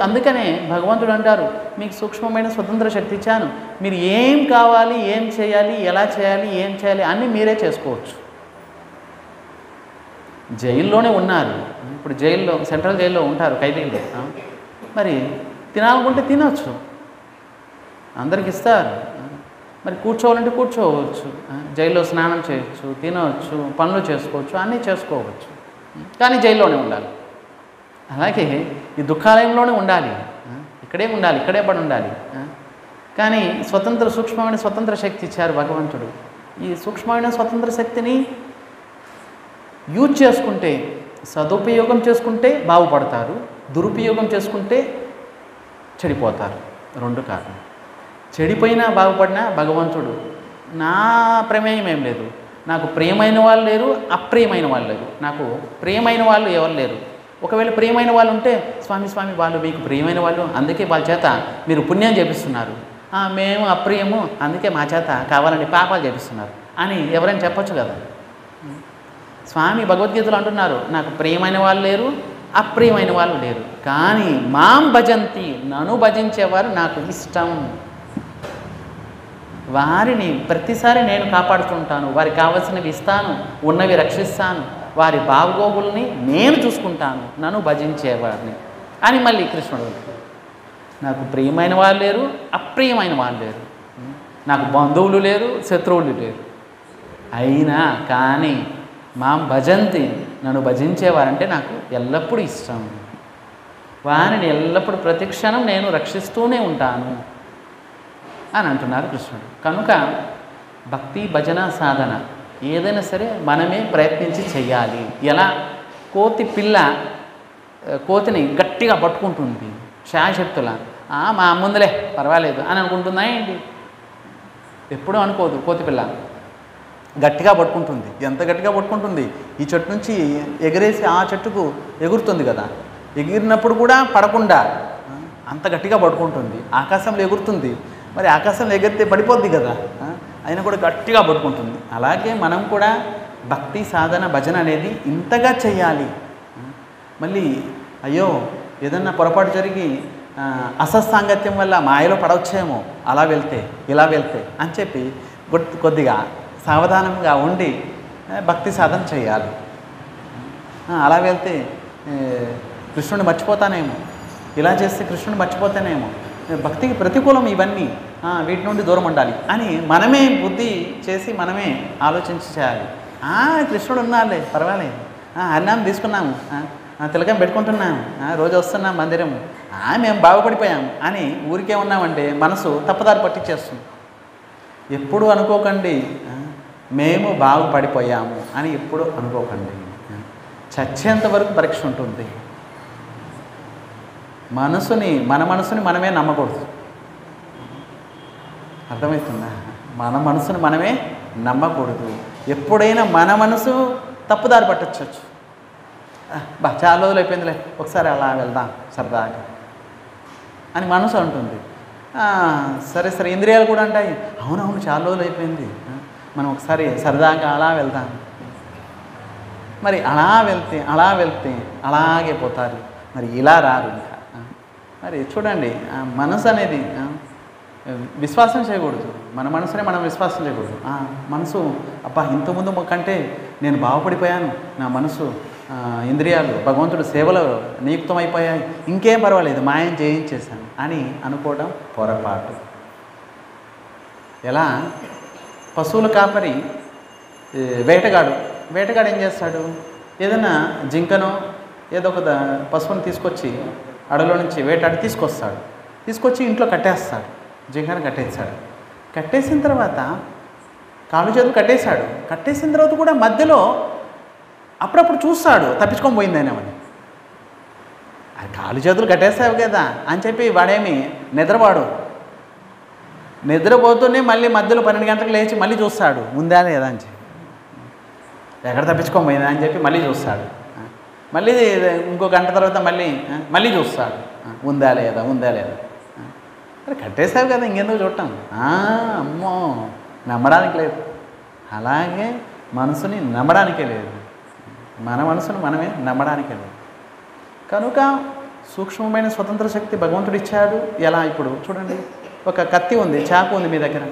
అందుకనే భగవంతుడు అంటారు, మీకు సూక్ష్మమైన స్వతంత్ర శక్తి ఇచ్చాను, మీరు ఏం కావాలి, ఏం చేయాలి, ఎలా చేయాలి, ఏం చేయాలి అన్నీ మీరే చేసుకోవచ్చు. జైల్లోనే ఉన్నారు, ఇప్పుడు జైల్లో సెంట్రల్ జైల్లో ఉంటారు ఖైదీలు, మరి తినాలనుకుంటే తినవచ్చు, అందరికి ఇస్తారు. మరి కూర్చోవాలంటే కూర్చోవచ్చు, జైల్లో స్నానం చేయొచ్చు, తినవచ్చు, పనులు చేసుకోవచ్చు, అన్నీ చేసుకోవచ్చు, కానీ జైల్లోనే ఉండాలి. అలాగే ఈ దుఃఖాలయంలోనే ఉండాలి, ఇక్కడే ఉండాలి, ఇక్కడే పడి ఉండాలి. కానీ సూక్ష్మమైన స్వతంత్ర శక్తి ఇచ్చారు భగవంతుడు. ఈ సూక్ష్మమైన స్వతంత్ర శక్తిని యూజ్ చేసుకుంటే, సదుపయోగం చేసుకుంటే బాగుపడతారు, దురుపయోగం చేసుకుంటే చెడిపోతారు. రెండు కారణం. చెడిపోయినా బాగుపడినా భగవంతుడు నా ప్రమేయం ఏం లేదు, నాకు ప్రియమైన వాళ్ళు లేరు, అప్రియమైన వాళ్ళు లేరు, నాకు ప్రియమైన వాళ్ళు ఎవరు లేరు. ఒకవేళ ప్రియమైన వాళ్ళు ఉంటే స్వామి వాళ్ళు మీకు ప్రియమైన వాళ్ళు, అందుకే వాళ్ళ చేత మీరు పుణ్యం చేపిస్తున్నారు, మేము అప్రియము అందుకే మా చేత కావాలని పాపాలు చేపిస్తున్నారు అని ఎవరైనా చెప్పొచ్చు కదా. స్వామి భగవద్గీతలో అంటున్నారు, నాకు ప్రియమైన వాళ్ళు లేరు, అప్రియమైన వాళ్ళు లేరు, కానీ మాం భజంతి, నన్ను భజించేవారు నాకు ఇష్టం, వారిని ప్రతిసారి నేను కాపాడుతుంటాను, వారికి కావలసినవి ఇస్తాను, ఉన్నవి రక్షిస్తాను, వారి బాగోగుల్ని నేను చూసుకుంటాను, నన్ను భజించేవారిని అని మళ్ళీ కృష్ణుడు. నాకు ప్రియమైన వాళ్ళు లేరు, అప్రియమైన వాళ్ళు లేరు, నాకు బంధువులు లేరు, శత్రువులు లేరు, అయినా కానీ మాం భజంతి, నన్ను భజించేవారంటే నాకు ఎల్లప్పుడూ ఇష్టం, వారిని ఎల్లప్పుడూ ప్రతిక్షణం నేను రక్షిస్తూనే ఉంటాను అని అంటున్నారు కృష్ణుడు. కనుక భక్తి భజన సాధన ఏదైనా సరే మనమే ప్రయత్నించి చెయ్యాలి. ఎలా? కోతిని గట్టిగా పట్టుకుంటుంది శాయశక్తుల, మా ముందులే పర్వాలేదు అని అనుకుంటుందా ఏంటి? ఎప్పుడూ అనుకోదు. కోతి పిల్ల గట్టిగా పట్టుకుంటుంది. ఎంత గట్టిగా పట్టుకుంటుంది, ఈ చెట్టు నుంచి ఎగిరేసి ఆ చెట్టుకు ఎగురుతుంది కదా, ఎగిరినప్పుడు కూడా పడకుండా అంత గట్టిగా పట్టుకుంటుంది. ఆకాశంలో ఎగురుతుంది, మరి ఆకాశంలో ఎగిరితే పడిపోద్ది కదా, అయినా కూడా గట్టిగా పట్టుకుంటుంది. అలాగే మనం కూడా భక్తి సాధన భజన అనేది ఇంతగా చేయాలి. మళ్ళీ అయ్యో ఏదన్నా పొరపాటు జరిగి అసత్సాంగత్యం వల్ల మాయలో పడవచ్చేమో, అలా వెళ్తే ఇలా వెళ్తే అని చెప్పి కొద్దిగా సావధానంగా ఉండి భక్తి సాధన చేయాలి. అలా వెళ్తే కృష్ణుని మర్చిపోతానేమో, ఇలా చేస్తే కృష్ణుని మర్చిపోతానేమో, భక్తికి ప్రతికూలం ఇవన్నీ, వీటి నుండి దూరం ఉండాలి అని మనమే బుద్ధి చేసి మనమే ఆలోచించి చేయాలి. కృష్ణుడు ఉన్నారులే పర్వాలేదు, అన్నం తీసుకున్నాము, తిలకం పెట్టుకుంటున్నాము, రోజు వస్తున్నాం మందిరము, మేము బాగుపడిపోయాము అని ఊరికే ఉన్నామంటే మనసు తప్పుదారి పట్టించేస్తుంది. ఎప్పుడు అనుకోకండి మేము బాగుపడిపోయాము అని, ఎప్పుడు అనుకోకండి. చచ్చేంత వరకు పరీక్ష ఉంటుంది. మన మనసుని మనమే నమ్మకూడదు. అర్థమవుతుందా? మన మనసుని మనమే నమ్మకూడదు. ఎప్పుడైనా మన మనసు తప్పుదారి పట్టచ్చు. చాలా రోజులు అయిపోయిందిలే, ఒకసారి అలా వెళ్దాం సరదాగా అని మనసు అంటుంది. సరే ఇంద్రియాలు కూడా అంటాయి, అవునవును చాలా రోజులు అయిపోయింది, మనం ఒకసారి సరదాగా అలా వెళ్దాం. మరి అలా వెళ్తే అలాగే పోతారు, మరి ఇలా రారు ఇంకా. మరి చూడండి, మనసు అనేది విశ్వాసం చేయకూడదు. మన మనసునే మనం విశ్వాసం చేయకూడదు. మనసు ఇంతకుముందు కంటే నేను బాగుపడిపోయాను, నా మనసు ఇంద్రియాలు భగవంతుడు సేవలో నియుక్తమైపోయాయి, ఇంకేం పర్వాలేదు మాయం చేయించేశాను అని అనుకోవడం పొరపాటు. ఎలా? పశువుల కాపరి వేటగాడు ఏం చేస్తాడు? ఏదైనా జింకనో ఏదో ఒక పశువుని తీసుకొచ్చి అడవిలో నుంచి వేటాడి తీసుకొచ్చి ఇంట్లో కట్టేస్తాడు. జింకను కట్టేసిన తర్వాత కాళ్ళు చేతులు కట్టేసిన తర్వాత కూడా మధ్యలో అప్పుడప్పుడు చూస్తాడు తప్పించుకొని పోయిందేనేమని. కాళ్ళు చేతులు కట్టేస్తావు కదా అని చెప్పి వాడేమి నిద్రవాడు, నిద్రపోతూనే మళ్ళీ మధ్యలో 12 గంటలకు లేచి మళ్ళీ చూస్తాడు ఉందా లేదా అని చెప్పి, ఎక్కడ తప్పించుకోపోయిందా అని చెప్పి మళ్ళీ చూస్తాడు. మళ్ళీ ఇంకో గంట తర్వాత మళ్ళీ చూస్తాడు ఉందా లేదా ఉందా లేదా. అరే కట్టేశావు కదా ఇంకెందుకు చూడటం, అమ్మో నమ్మడానికి లేదు. అలాగే మనసుని నమ్మడానికే లేదు, మన మనసును మనమే నమ్మడానికే లేదు. కనుక సూక్ష్మమైన స్వతంత్ర శక్తి భగవంతుడు ఇచ్చాడు. ఎలా ఇప్పుడు చూడండి, ఒక కత్తి ఉంది, చాకు ఉంది మీ దగ్గర,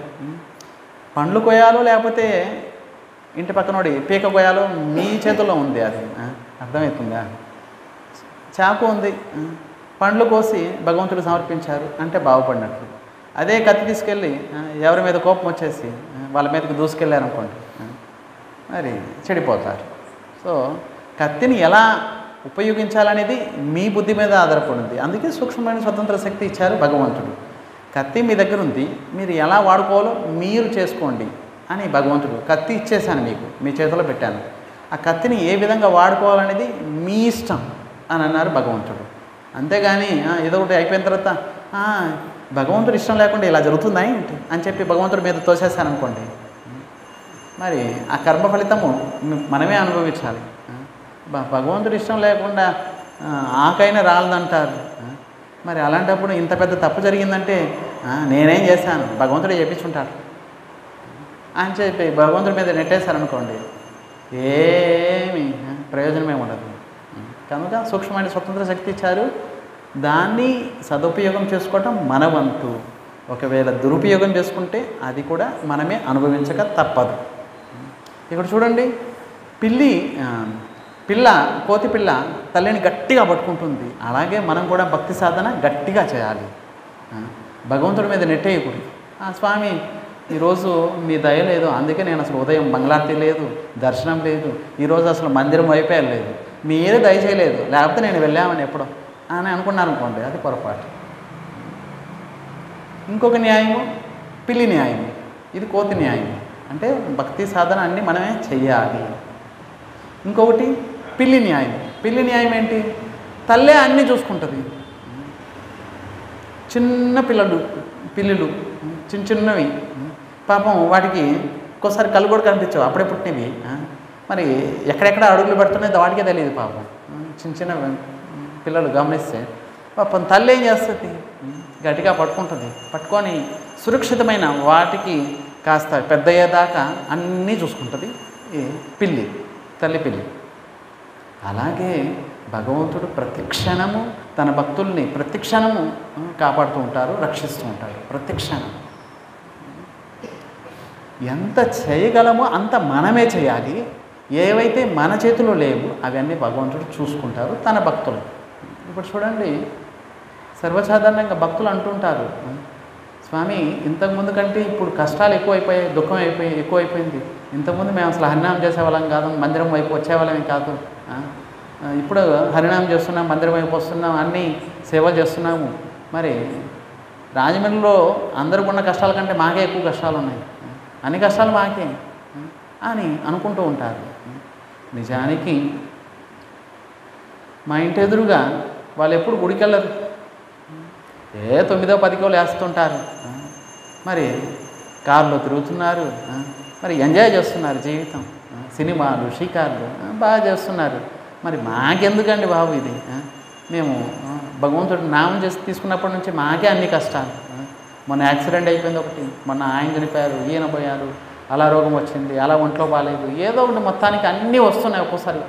పండ్లు కోయాలో లేకపోతే ఇంటి పక్కనోడి పీక కోయాలో మీ చేతుల్లో ఉంది. అది అర్థమవుతుందా? చాకు ఉంది, పండ్లు కోసి భగవంతుడు సమర్పించారు అంటే బాగుపడినట్లు. అదే కత్తి తీసుకెళ్ళి ఎవరి మీద కోపం వచ్చేసి వాళ్ళ మీదకి దూసుకెళ్ళారనుకోండి, మరి చెడిపోతారు. సో కత్తిని ఎలా ఉపయోగించాలనేది మీ బుద్ధి మీద ఆధారపడింది. అందుకే సూక్ష్మమైన స్వతంత్ర శక్తి ఇచ్చారు భగవంతుడు. కత్తి మీ దగ్గర ఉంది, మీరు ఎలా వాడుకోవాలో మీరు చేసుకోండి అని భగవంతుడు. కత్తి ఇచ్చేసాను మీకు, మీ చేతిలో పెట్టాను, ఆ కత్తిని ఏ విధంగా వాడుకోవాలనేది మీ ఇష్టం అని అన్నారు భగవంతుడు. అంతేగాని ఏదో ఒకటి అయిపోయిన తర్వాత భగవంతుడు ఇష్టం లేకుండా ఇలా జరుగుతుందా ఏంటి అని చెప్పి భగవంతుడి మీద తోసేసాననుకోండి, మరి ఆ కర్మ ఫలితము మనమే అనుభవించాలి. భగవంతుడి ఇష్టం లేకుండా ఆకైనా రాలదంటారు. మరి అలాంటప్పుడు ఇంత పెద్ద తప్పు జరిగిందంటే నేనేం చేశాను, భగవంతుడే చెప్పించుంటాడు అని చెప్పి భగవంతుడి మీద నెట్టేశారనుకోండి, ఏమి ప్రయోజనమే ఉండదు. కనుక సూక్ష్మమైన స్వతంత్ర శక్తి ఇచ్చారు, దాన్ని సదుపయోగం చేసుకోవటం మన వంతు. ఒకవేళ దురుపయోగం చేసుకుంటే అది కూడా మనమే అనుభవించక తప్పదు. ఇక్కడ చూడండి, కోతి పిల్ల తల్లిని గట్టిగా పట్టుకుంటుంది. అలాగే మనం కూడా భక్తి సాధన గట్టిగా చేయాలి, భగవంతుడి మీద నెట్టేయకూడదు. స్వామి ఈరోజు మీ దయ లేదు, అందుకే నేను అసలు ఉదయం మంగళారతి లేదు, దర్శనం లేదు, ఈరోజు అసలు మందిరం వైపే లేదు, మీరే దయ చేయలేదు, లేకపోతే నేను వెళ్ళామని ఎప్పుడో అని అనుకున్నాను అనుకోండి, అది పొరపాటు. ఇంకొక న్యాయము పిల్లి న్యాయము, ఇది కోతి న్యాయం. అంటే భక్తి సాధన అన్నీ మనమే చెయ్యాలి. ఇంకొకటి పిల్లి న్యాయం. పిల్లి న్యాయం ఏంటి? తల్లే అన్నీ చూసుకుంటుంది. చిన్న పిల్లులు చిన్నవి పాపం, వాటికి ఒక్కోసారి కళ్ళు కూడా కనిపించవు, అప్పుడే పుట్టినవి. మరి ఎక్కడెక్కడ అడుగులు పెడుతున్నాయి వాటికే తెలియదు పాపం. చిన్న పిల్లలు గమనిస్తే పాపం తల్లి ఏం చేస్తుంది, గట్టిగా పట్టుకొని సురక్షితమైన వాటికి కాస్త పెద్ద అయ్యేదాకా అన్నీ చూసుకుంటుంది ఈ తల్లి పిల్లి. అలాగే భగవంతుడు ప్రతిక్షణము తన భక్తుల్ని ప్రతిక్షణము కాపాడుతూ ఉంటారు, రక్షిస్తూ ఉంటారు. ప్రతిక్షణం ఎంత చేయగలమో అంత మనమే చేయాలి. ఏవైతే మన చేతిలో లేవు అవన్నీ భగవంతుడు చూసుకుంటారు తన భక్తులు. ఇప్పుడు చూడండి, సర్వసాధారణంగా భక్తులు అంటుంటారు, స్వామి ఇంతకుముందు కంటే ఇప్పుడు కష్టాలు ఎక్కువైపోయాయి, దుఃఖం ఎక్కువైపోయింది. ఇంతకుముందు మేము అసలు హరినామం చేసేవాళ్ళం కాదు, మందిరం వైపు వచ్చేవాళ్ళమే కాదు, ఇప్పుడు హరినామం చేస్తున్నాం, మందిరం వైపు వస్తున్నాం, అన్నీ సేవలు చేస్తున్నాము. మరి రాజమండ్రిలో అందరికి ఉన్న కష్టాల కంటే మాకే ఎక్కువ కష్టాలు ఉన్నాయి, అన్ని కష్టాలు మాకే అని అనుకుంటూ ఉంటారు. నిజానికి మా ఇంటి ఎదురుగా వాళ్ళు ఎప్పుడు గుడికి వెళ్ళరు, 9వ 10కో లేస్తుంటారు, మరి కారులో తిరుగుతున్నారు, మరి ఎంజాయ్ చేస్తున్నారు జీవితం, సినిమాలు షికార్లు బాగా చేస్తున్నారు. మరి మాకెందుకండి బాబు ఇది? మేము భగవంతుడు నామం చేసి తీసుకున్నప్పటి నుంచి మాకే అన్ని కష్టాలు. మొన్న యాక్సిడెంట్ అయిపోయింది ఒకటి, మొన్న ఆయన చనిపోయారు, ఈయన పోయారు, అలా రోగం వచ్చింది, అలా ఒంట్లో బాగాలేదు, ఏదో ఒకటి మొత్తానికి అన్నీ వస్తున్నాయి ఒక్కోసారి.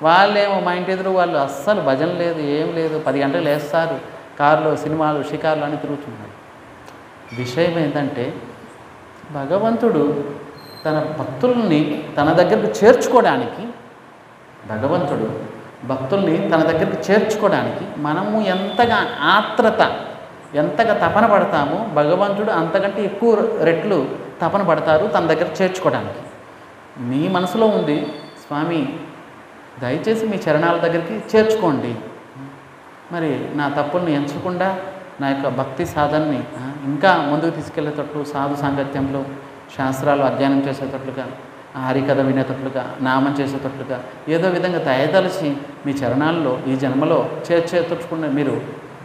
వాళ్ళేమో మా ఇంటి ఎదురు వాళ్ళు అస్సలు భజన లేదు, ఏం లేదు, 10 గంటలు లేస్తారు, కారులో సినిమాలు షికార్లు అని తిరుగుతున్నారు. విషయం ఏంటంటే భగవంతుడు తన భక్తుల్ని తన దగ్గరకు చేర్చుకోవడానికి, మనము ఎంతగా ఎంతగా తపన పడతామో భగవంతుడు అంతకంటే ఎక్కువ రెట్లు తపన పడతారు తన దగ్గర చేర్చుకోవడానికి. మీ మనసులో ఉంది, స్వామి దయచేసి మీ చరణాల దగ్గరికి చేర్చుకోండి, మరి నా తప్పుల్ని ఎంచకుండా నా యొక్క భక్తి సాధనని ఇంకా ముందుకు తీసుకెళ్లేటట్లు, సాధు సాంగత్యంలో శాస్త్రాలు అధ్యయనం చేసేటట్లుగా, హరికథ వినేటట్లుగా, నామం చేసేటట్లుగా ఏదో విధంగా దయదలిచి మీ చరణాల్లో ఈ జన్మలో చేర్చేటట్టుకుండా మీరు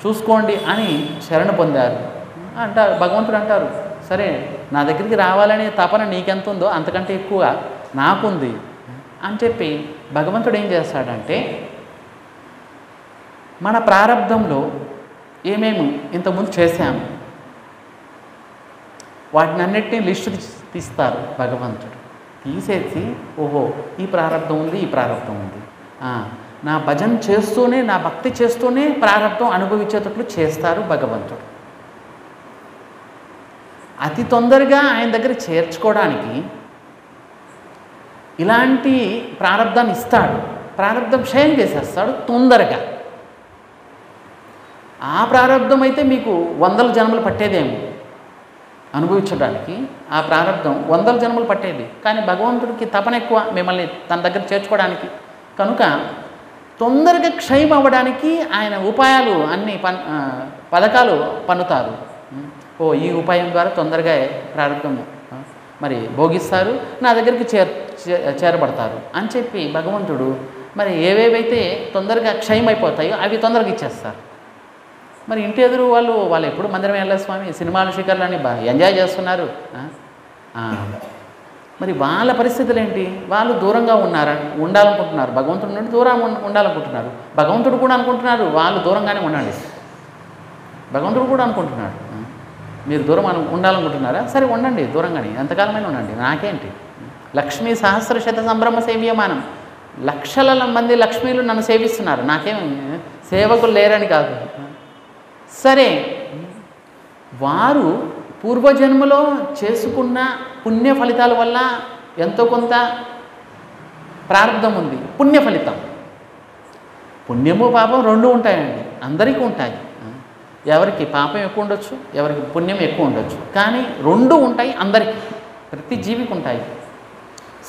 చూసుకోండి అని శరణ పొందారు. అంటారు. భగవంతుడు అంటారు, సరే నా దగ్గరికి రావాలనే తపన నీకెంత ఉందో అంతకంటే ఎక్కువ నాకుంది అని చెప్పి భగవంతుడు ఏం చేస్తాడంటే మన ప్రారంధంలో ఏమేమి ఇంతకుముందు చేశాము వాటిని అన్నిటినీ లిస్టు తీస్తారు భగవంతుడు. తీసేసి ఓహో ఈ ప్రారంధం ఉంది, ఈ ప్రారంధం ఉంది, నా భజన చేస్తూనే నా భక్తి చేస్తూనే ప్రారంధం అనుభవించేటట్లు చేస్తారు భగవంతుడు. అతి తొందరగా ఆయన దగ్గర చేర్చుకోవడానికి ఇలాంటి ప్రారంధాన్ని ఇస్తాడు. ప్రారంధం క్షయం చేసేస్తాడు తొందరగా. ఆ ప్రారంధం అయితే మీకు 100 జన్మలు పట్టేదేమో అనుభవించడానికి. ఆ ప్రారంధం 100 జన్మలు పట్టేది. కానీ భగవంతుడికి తపన ఎక్కువ మిమ్మల్ని తన దగ్గర చేర్చుకోవడానికి. కనుక తొందరగా క్షయం అవ్వడానికి ఆయన ఉపాయాలు అన్ని పథకాలు పన్నుతారు. ఈ ఉపాయం ద్వారా తొందరగా ప్రారంధం మరి భోగిస్తారు, నా దగ్గరికి చేరబడతారు అని చెప్పి భగవంతుడు మరి ఏవేవైతే తొందరగా క్షయం అయిపోతాయో అవి తొందరగా ఇచ్చేస్తారు. మరి ఇంటి ఎదురు వాళ్ళు ఎప్పుడు మందిరం వెళ్ళలేదు స్వామి, సినిమాలు షికర్లని ఎంజాయ్ చేస్తున్నారు. మరి వాళ్ళ పరిస్థితులు ఏంటి? వాళ్ళు దూరంగా ఉండాలనుకుంటున్నారు, భగవంతుడి నుండి దూరం ఉండాలనుకుంటున్నారు. భగవంతుడు కూడా అనుకుంటున్నారు వాళ్ళు దూరంగానే ఉండండి. భగవంతుడు కూడా అనుకుంటున్నాడు మీరు దూరం ఉండాలనుకుంటున్నారా, సరే ఉండండి దూరంగానే, ఎంతకాలమైనా ఉండండి, నాకేంటి. లక్ష్మీ సహస్రశత సంభ్రమ సేవ్యమానం, లక్షల మంది లక్ష్మీలు నన్ను సేవిస్తున్నారు, నాకేం సేవకులు లేరని కాదు. సరే వారు పూర్వజన్మలో చేసుకున్న పుణ్య ఫలితాల వల్ల ఎంతో కొంత ప్రారంధం ఉంది. పుణ్య ఫలితం, పుణ్యము పాపం రెండు ఉంటాయండి, అందరికీ ఉంటాయి. ఎవరికి పాపం ఎక్కువ ఉండొచ్చు, ఎవరికి పుణ్యం ఎక్కువ ఉండొచ్చు, కానీ రెండు ఉంటాయి అందరికీ, ప్రతి జీవికి ఉంటాయి.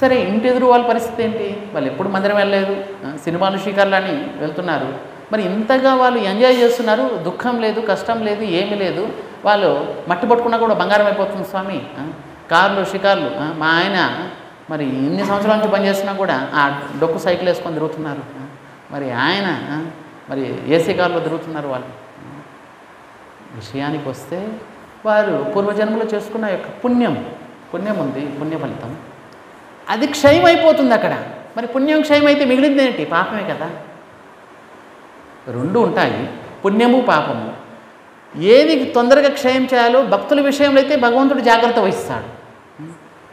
సరే ఇంటి ఎదురు వాళ్ళ పరిస్థితి ఏంటి? వాళ్ళు ఎప్పుడు మందిరం వెళ్ళలేదు, సినిమాలు షికార్లని వెళ్తున్నారు. మరి ఇంతగా వాళ్ళు ఎంజాయ్ చేస్తున్నారు, దుఃఖం లేదు, కష్టం లేదు, ఏమీ లేదు. వాళ్ళు మట్టి పట్టుకున్నా కూడా బంగారం అయిపోతుంది స్వామి. కార్లు షికార్లు, మా ఆయన మరి ఇన్ని సంవత్సరాల నుంచి పనిచేస్తున్నా కూడా ఆ డొక్కు సైకిల్ వేసుకొని తిరుగుతున్నారు. మరి ఆయన మరి ఏసీ కార్లో తిరుగుతున్నారు. వాళ్ళు విషయానికి వస్తే వారు పూర్వజన్మలో చేసుకున్న యొక్క పుణ్యం ఉంది, పుణ్య ఫలితం అది క్షయం అయిపోతుంది అక్కడ. మరి పుణ్యం క్షయం అయితే మిగిలింది ఏంటి? పాపమే కదా. రెండు ఉంటాయి, పుణ్యము పాపము. ఏది తొందరగా క్షయం చేయాలో భక్తుల విషయంలో అయితే భగవంతుడు జాగ్రత్త వహిస్తాడు.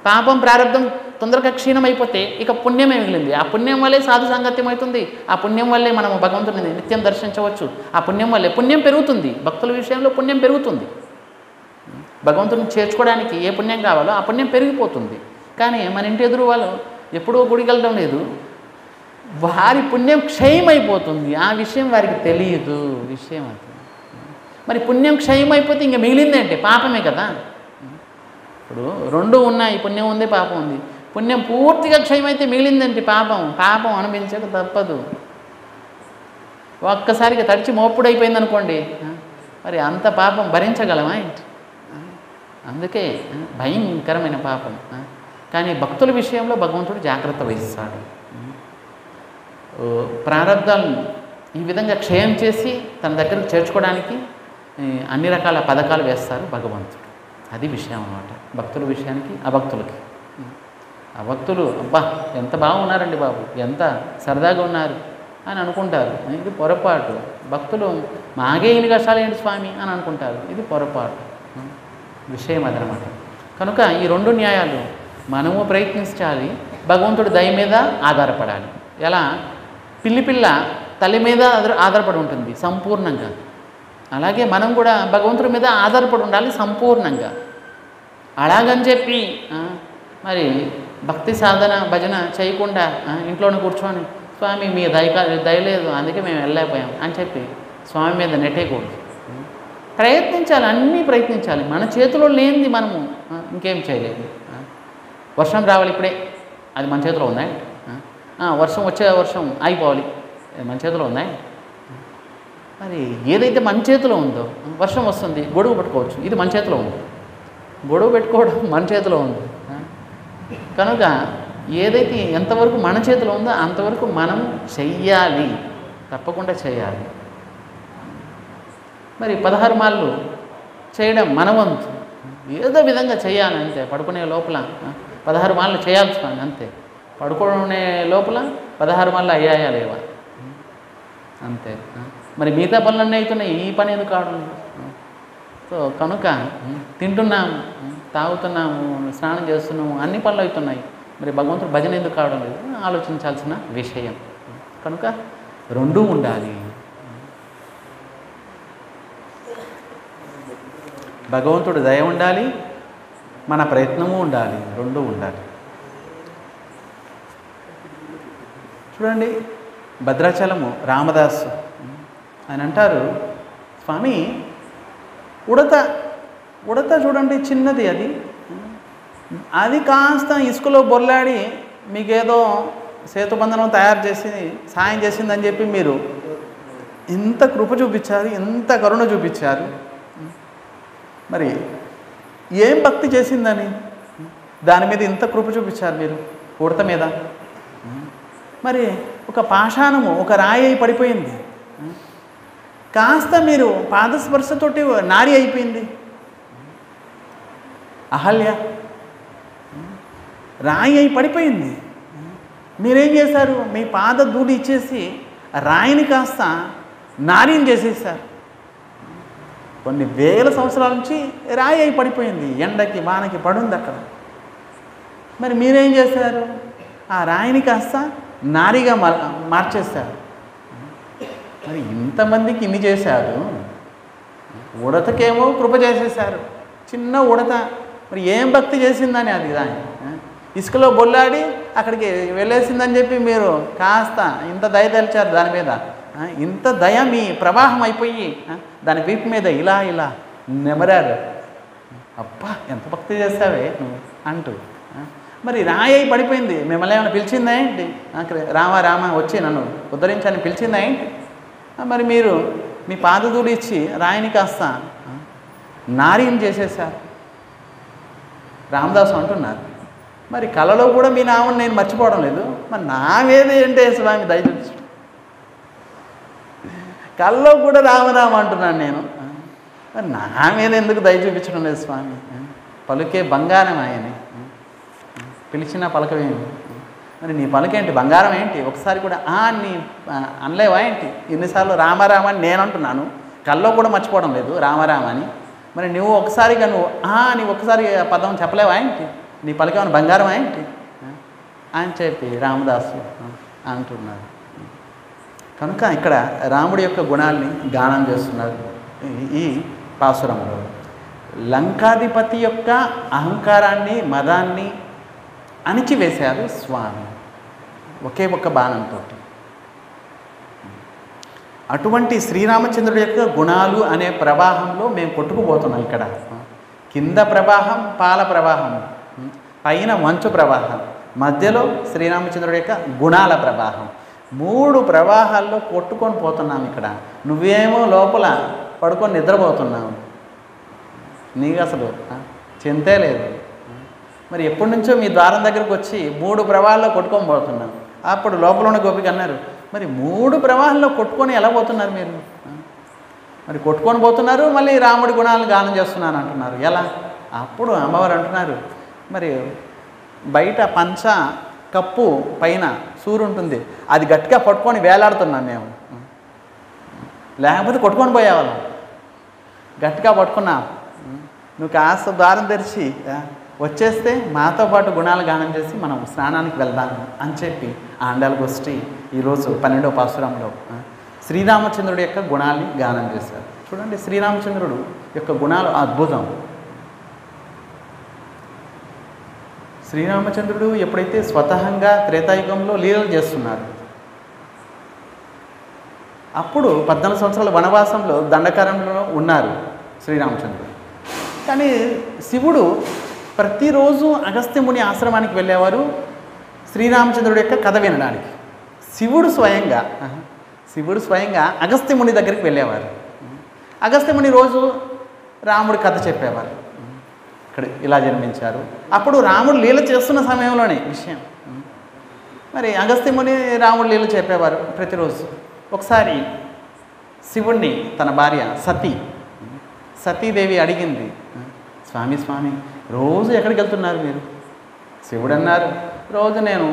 పాపం ప్రారంధం తొందరగా క్షీణమైపోతే ఇక పుణ్యమే మిగిలింది. ఆ పుణ్యం వల్లే సాధు సాంగత్యం అవుతుంది. ఆ పుణ్యం వల్లే మనము భగవంతుని నిత్యం దర్శించవచ్చు. ఆ పుణ్యం వల్లే పుణ్యం పెరుగుతుంది. భక్తుల విషయంలో పుణ్యం పెరుగుతుంది. భగవంతుని చేర్చుకోవడానికి ఏ పుణ్యం కావాలో ఆ పుణ్యం పెరిగిపోతుంది. కానీ మన ఇంటి ఎదురు వాళ్ళు ఎప్పుడూ గుడికి వెళ్ళడం లేదు, వారి పుణ్యం క్షయమైపోతుంది. ఆ విషయం వారికి తెలియదు. విషయం అది. మరి పుణ్యం క్షయమైపోతే ఇంకా మిగిలిందేంటి? పాపమే కదా. ఇప్పుడు రెండు ఉన్నాయి, పుణ్యం ఉంది, పాపం ఉంది. పుణ్యం పూర్తిగా క్షయమైతే మిగిలిందేంటి? పాపం అనిపించక తప్పదు. ఒక్కసారిగా తడిచి మోపుడు అయిపోయింది అనుకోండి, మరి అంత పాపం భరించగలమా ఏంటి? అందుకే భయంకరమైన పాపం. కానీ భక్తుల విషయంలో భగవంతుడు జాగ్రత్త వహిస్తాడు. ప్రారంధాలను ఈ విధంగా క్షయం చేసి తన దగ్గరకు చేర్చుకోవడానికి అన్ని రకాల పథకాలు వేస్తారు భగవంతుడు. అది విషయం అన్నమాట. భక్తుల విషయానికి అభక్తులకి. అభక్తులు అబ్బా ఎంత బాగున్నారండి బాబు, ఎంత సరదాగా ఉన్నారు అని అనుకుంటారు. ఇది పొరపాటు. భక్తులు మాగే ఇన్ని కష్టాలు ఏంటి స్వామి అని అనుకుంటారు. ఇది పొరపాటు. విషయం అదనమాట. కనుక ఈ రెండు న్యాయాలు మనము ప్రయత్నించాలి. భగవంతుడి దయ మీద ఆధారపడాలి. ఎలా? పిల్ల తల్లి మీద ఆధారపడి ఉంటుంది సంపూర్ణంగా. అలాగే మనం కూడా భగవంతుడి మీద ఆధారపడి ఉండాలి సంపూర్ణంగా. అలాగని చెప్పి మరి భక్తి సాధన భజన చేయకుండా ఇంట్లోనే కూర్చొని స్వామి మీ దయ లేదు అందుకే మేము వెళ్ళలేకపోయాం అని చెప్పి స్వామి మీద నెట్టేయకూడదు. ప్రయత్నించాలి, అన్నీ ప్రయత్నించాలి. మన చేతిలో లేనిది మనము ఇంకేం చేయలేదు. వర్షం రావాలి ఇప్పుడే, అది మన చేతిలో ఉందా? వర్షం అయిపోవాలి, మన చేతిలో ఉందా? మరి ఏదైతే మన చేతిలో ఉందో, వర్షం వస్తుంది గొడుగు పెట్టుకోవచ్చు, ఇది మన చేతిలో ఉంది. గొడుగు పెట్టుకోవడం మన చేతిలో ఉంది. కనుక ఏదైతే ఎంతవరకు మన చేతిలో ఉందో అంతవరకు మనం చెయ్యాలి, తప్పకుండా చేయాలి. మరి 16 మాలలు చేయడం మన వంతు. ఏదో విధంగా చేయాలి అంతే. పడుకునే లోపల 16 మార్లు చేయాలి స్వామి అంతే. పడుకునే లోపల 16 మార్లు అయ్యాయా లేవా అంతే. మరి మిగతా పనులన్నీ అవుతున్నాయి, ఈ పని ఎందుకు కావడం? సో కనుక తింటున్నాము, తాగుతున్నాము, స్నానం చేస్తున్నాము, అన్ని పనులు అవుతున్నాయి. మరి భగవంతుడు భజన ఎందుకు కావడం లేదు? ఆలోచించాల్సిన విషయం. కనుక రెండూ ఉండాలి. భగవంతుడు దయ ఉండాలి, మన ప్రయత్నము ఉండాలి, రెండూ ఉండాలి. చూడండి, భద్రాచలము రామదాసు ఆయన అంటారు, స్వామి ఉడత చూడండి చిన్నది, అది కాస్త ఇసుకలో బొర్లాడి మీకేదో సేతుబంధనం తయారు చేసి సాయం చేసిందని చెప్పి మీరు ఎంత కృప చూపించారు, ఎంత కరుణ చూపించారు. మరి ఏం భక్తి చేసిందని దాని మీద ఇంత కృప చూపించారు మీరు ఉడత మీద. మరి ఒక పాషాణము, ఒక రాయి అయి పడిపోయింది, కాస్త మీరు పాదస్పర్శతోటి నారి అయిపోయింది. అహల్య రాయి అయి పడిపోయింది. మీరేం చేశారు? మీ పాద ధూళి ఇచ్చేసి రాయిని కాస్త నారిని చేసేసారు. కొన్ని వేల సంవత్సరాల నుంచి రాయి అయి పడిపోయింది, ఎండకి వానకి పడుంది అక్కడ. మరి మీరేం చేశారు? ఆ రాయిని కాస్త నారిగా మార్చేశారు. మరి ఇంతమందికి ఇన్ని చేశారు, ఉడతకేమో కృప చేసేశారు, చిన్న ఉడత. మరి ఏం భక్తి చేసిందని అది దాని ఇసుకలో బొల్లాడి అక్కడికి వెళ్ళేసిందని చెప్పి మీరు కాస్త ఇంత దయ తెలిచారు దాని మీద. ఇంత దయ మీ ప్రవాహం అయిపోయి దాని వీపు మీద ఇలా ఇలా నెమరారు. అబ్బా ఎంత భక్తి చేస్తావే నువ్వు అంటూ. మరి రాయి పడిపోయింది, మిమ్మల్ని ఏమైనా పిలిచిందా ఏంటి? రామా రామా వచ్చి నన్ను ఉద్ధరించని పిలిచిందా ఏంటి? మరి మీరు మీ పాదధూళి ఇచ్చి రాయిని కాస్త నారిని చేసేసారు. రామదాసు అంటున్నారు, మరి కళలో కూడా మీ నామని నేను మర్చిపోవడం లేదు, మరి నామేది అంటే స్వామి దయచూపించు. కళ్ళలో కూడా రామరామ అంటున్నాను నేను, మరి నా మీద ఎందుకు దయ చూపించడం లేదు స్వామి? పలుకే బంగారం ఆయనే, పిలిచిన పలకవేమి. మరి నీ పలుకేంటి బంగారం ఏంటి? ఒకసారి కూడా నీ అనలేవా ఏంటి? ఎన్నిసార్లు రామరామ అని నేను అంటున్నాను, కళ్ళలో కూడా మర్చిపోవడం లేదు రామరామ అని. మరి నువ్వు ఒకసారిగా నీవు ఒక్కసారి పదం చెప్పలేవా ఏంటి? నీ పలికేమని బంగారం ఏంటి అని చెప్పి రామదాసు అంటున్నారు. కనుక ఇక్కడ రాముడి యొక్క గుణాల్ని గానం చేస్తున్నారు ఈ పాసురంలో. లంకాధిపతి యొక్క అహంకారాన్ని, మదాన్ని అణిచివేశారు స్వామి ఒకే ఒక్క బాణంతో. అటువంటి శ్రీరామచంద్రుడి యొక్క గుణాలు అనే ప్రవాహంలో మేము కొట్టుకుపోతున్నాం. ఇక్కడ కింద ప్రవాహం పాల ప్రవాహం, పైన మంచు ప్రవాహం, మధ్యలో శ్రీరామచంద్రుడి యొక్క గుణాల ప్రవాహం. 3 ప్రవాహాల్లో కొట్టుకొని పోతున్నాం ఇక్కడ. నువ్వేమో లోపల పడుకొని నిద్రపోతున్నావు, నీకు అసలు చింతే లేదు. మరి ఎప్పటి నుంచో మీ ద్వారం దగ్గరకు వచ్చి 3 ప్రవాహాల్లో కొట్టుకొని పోతున్నాం. అప్పుడు లోపల ఉన్న గోపిక అన్నారు, మరి 3 ప్రవాహాల్లో కొట్టుకొని ఎలా పోతున్నారు మీరు? మరి కొట్టుకొని పోతున్నారు, మళ్ళీ రాముడి గుణాలను గానం చేస్తున్నాను అంటున్నారు, ఎలా? అప్పుడు అమ్మవారు అంటున్నారు, మరి బయట పంచ కప్పు పైన సూరు ఉంటుంది, అది గట్టిగా పట్టుకొని వేలాడుతున్నాం మేము, లేకపోతే కొట్టుకొని పోయేవాళ్ళం. గట్టిగా పట్టుకున్నాం, నువ్వు కాస్త ద్వారం తెరిచి వచ్చేస్తే మాతో పాటు గుణాలు గానం చేసి మనం స్నానానికి వెళ్దాము అని చెప్పి ఆండాల గోష్ఠి ఈరోజు 12వ పాసురంలో శ్రీరామచంద్రుడి యొక్క గుణాన్ని గానం చేశారు. చూడండి, శ్రీరామచంద్రుడు యొక్క గుణాలు అద్భుతం. శ్రీరామచంద్రుడు ఎప్పుడైతే స్వతహంగా త్రేతాయుగంలో లీలలు చేస్తున్నారు, అప్పుడు 14 సంవత్సరాల వనవాసంలో దండకారణ్యంలో ఉన్నారు శ్రీరామచంద్రుడు. కానీ శివుడు ప్రతిరోజు అగస్త్యముని ఆశ్రమానికి వెళ్ళేవారు శ్రీరామచంద్రుడి యొక్క కథ వినడానికి. శివుడు స్వయంగా అగస్త్యముని దగ్గరికి వెళ్ళేవారు. అగస్త్యముని రోజు రాముడి కథ చెప్పేవారు, ఇక్కడ ఇలా జన్మించారు. అప్పుడు రాముడు లీల చేస్తున్న సమయంలోనే విషయం. మరి అగస్త్యముని రాముడు లీల చెప్పేవారు ప్రతిరోజు. ఒకసారి శివుణ్ణి తన భార్య సతీదేవి అడిగింది, స్వామి స్వామి రోజు ఎక్కడికి వెళ్తున్నారు మీరు? శివుడు అన్నారు, రోజు నేను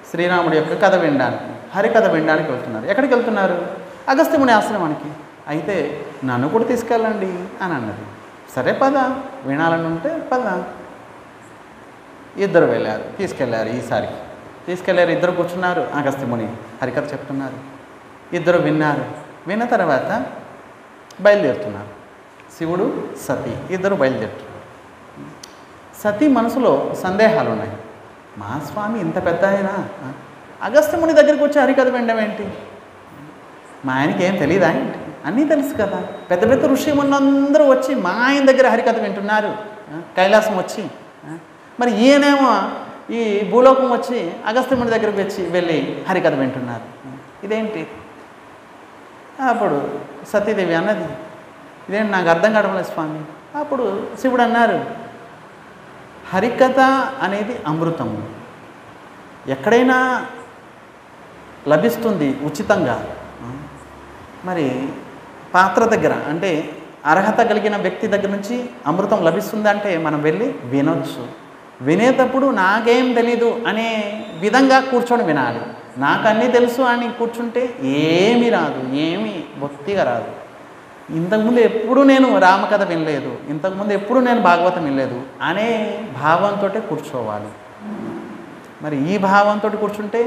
శ్రీరాముడి యొక్క కథ వినడానికి, హరికథ వినడానికి వెళ్తున్నారు. ఎక్కడికి వెళ్తున్నారు? అగస్త్యముని ఆశ్రమానికి. అయితే నన్ను కూడా తీసుకెళ్ళండి అని అన్నది. సరే పద, వినాలని ఉంటే పద. ఇద్దరు వెళ్ళారు, తీసుకెళ్ళారు. ఈసారికి తీసుకెళ్ళారు, ఇద్దరు కూర్చున్నారు. అగస్త్యముని హరికథ చెప్తున్నారు, ఇద్దరు విన్నారు. విన్న తర్వాత బయలుదేరుతున్నారు. శివుడు సతీ ఇద్దరు బయలుదేరుతున్నారు. సతీ మనసులో సందేహాలు ఉన్నాయి. మా స్వామి ఇంత పెద్ద ఆయన అగస్త్యముని దగ్గరికి వచ్చి హరికథ వినడం ఏంటి? మా ఆయనకి ఏం తెలియదా ఏంటి? అన్నీ తెలుసు కదా, పెద్ద పెద్ద ఋషిములందరూ వచ్చి మా ఆయన దగ్గర హరికథ వింటున్నారు, కైలాసం వచ్చి. మరి ఈయనేమో ఈ భూలోకం వచ్చి అగస్త్యముని దగ్గరికి వెళ్ళి హరికథ వింటున్నారు, ఇదేంటి? అప్పుడు సతీదేవి అన్నది, ఇదేంటి నాకు అర్థం కావడం స్వామి. అప్పుడు శివుడు అన్నారు, హరికథ అనేది అమృతము, ఎక్కడైనా లభిస్తుంది ఉచితంగా. మరి పాత్ర దగ్గర అంటే అర్హత కలిగిన వ్యక్తి దగ్గర నుంచి అమృతం లభిస్తుంది అంటే మనం వెళ్ళి వినొచ్చు. వినేటప్పుడు నాకేం తెలీదు అనే విధంగా కూర్చొని వినాలి. నాకు అన్నీ తెలుసు అని కూర్చుంటే ఏమీ రాదు, ఏమీ బొత్తిగా రాదు. ఇంతకుముందు ఎప్పుడు నేను రామకథ వినలేదు, ఇంతకుముందు ఎప్పుడు నేను భాగవతం వినలేదు అనే భావంతో కూర్చోవాలి. మరి ఈ భావంతో కూర్చుంటే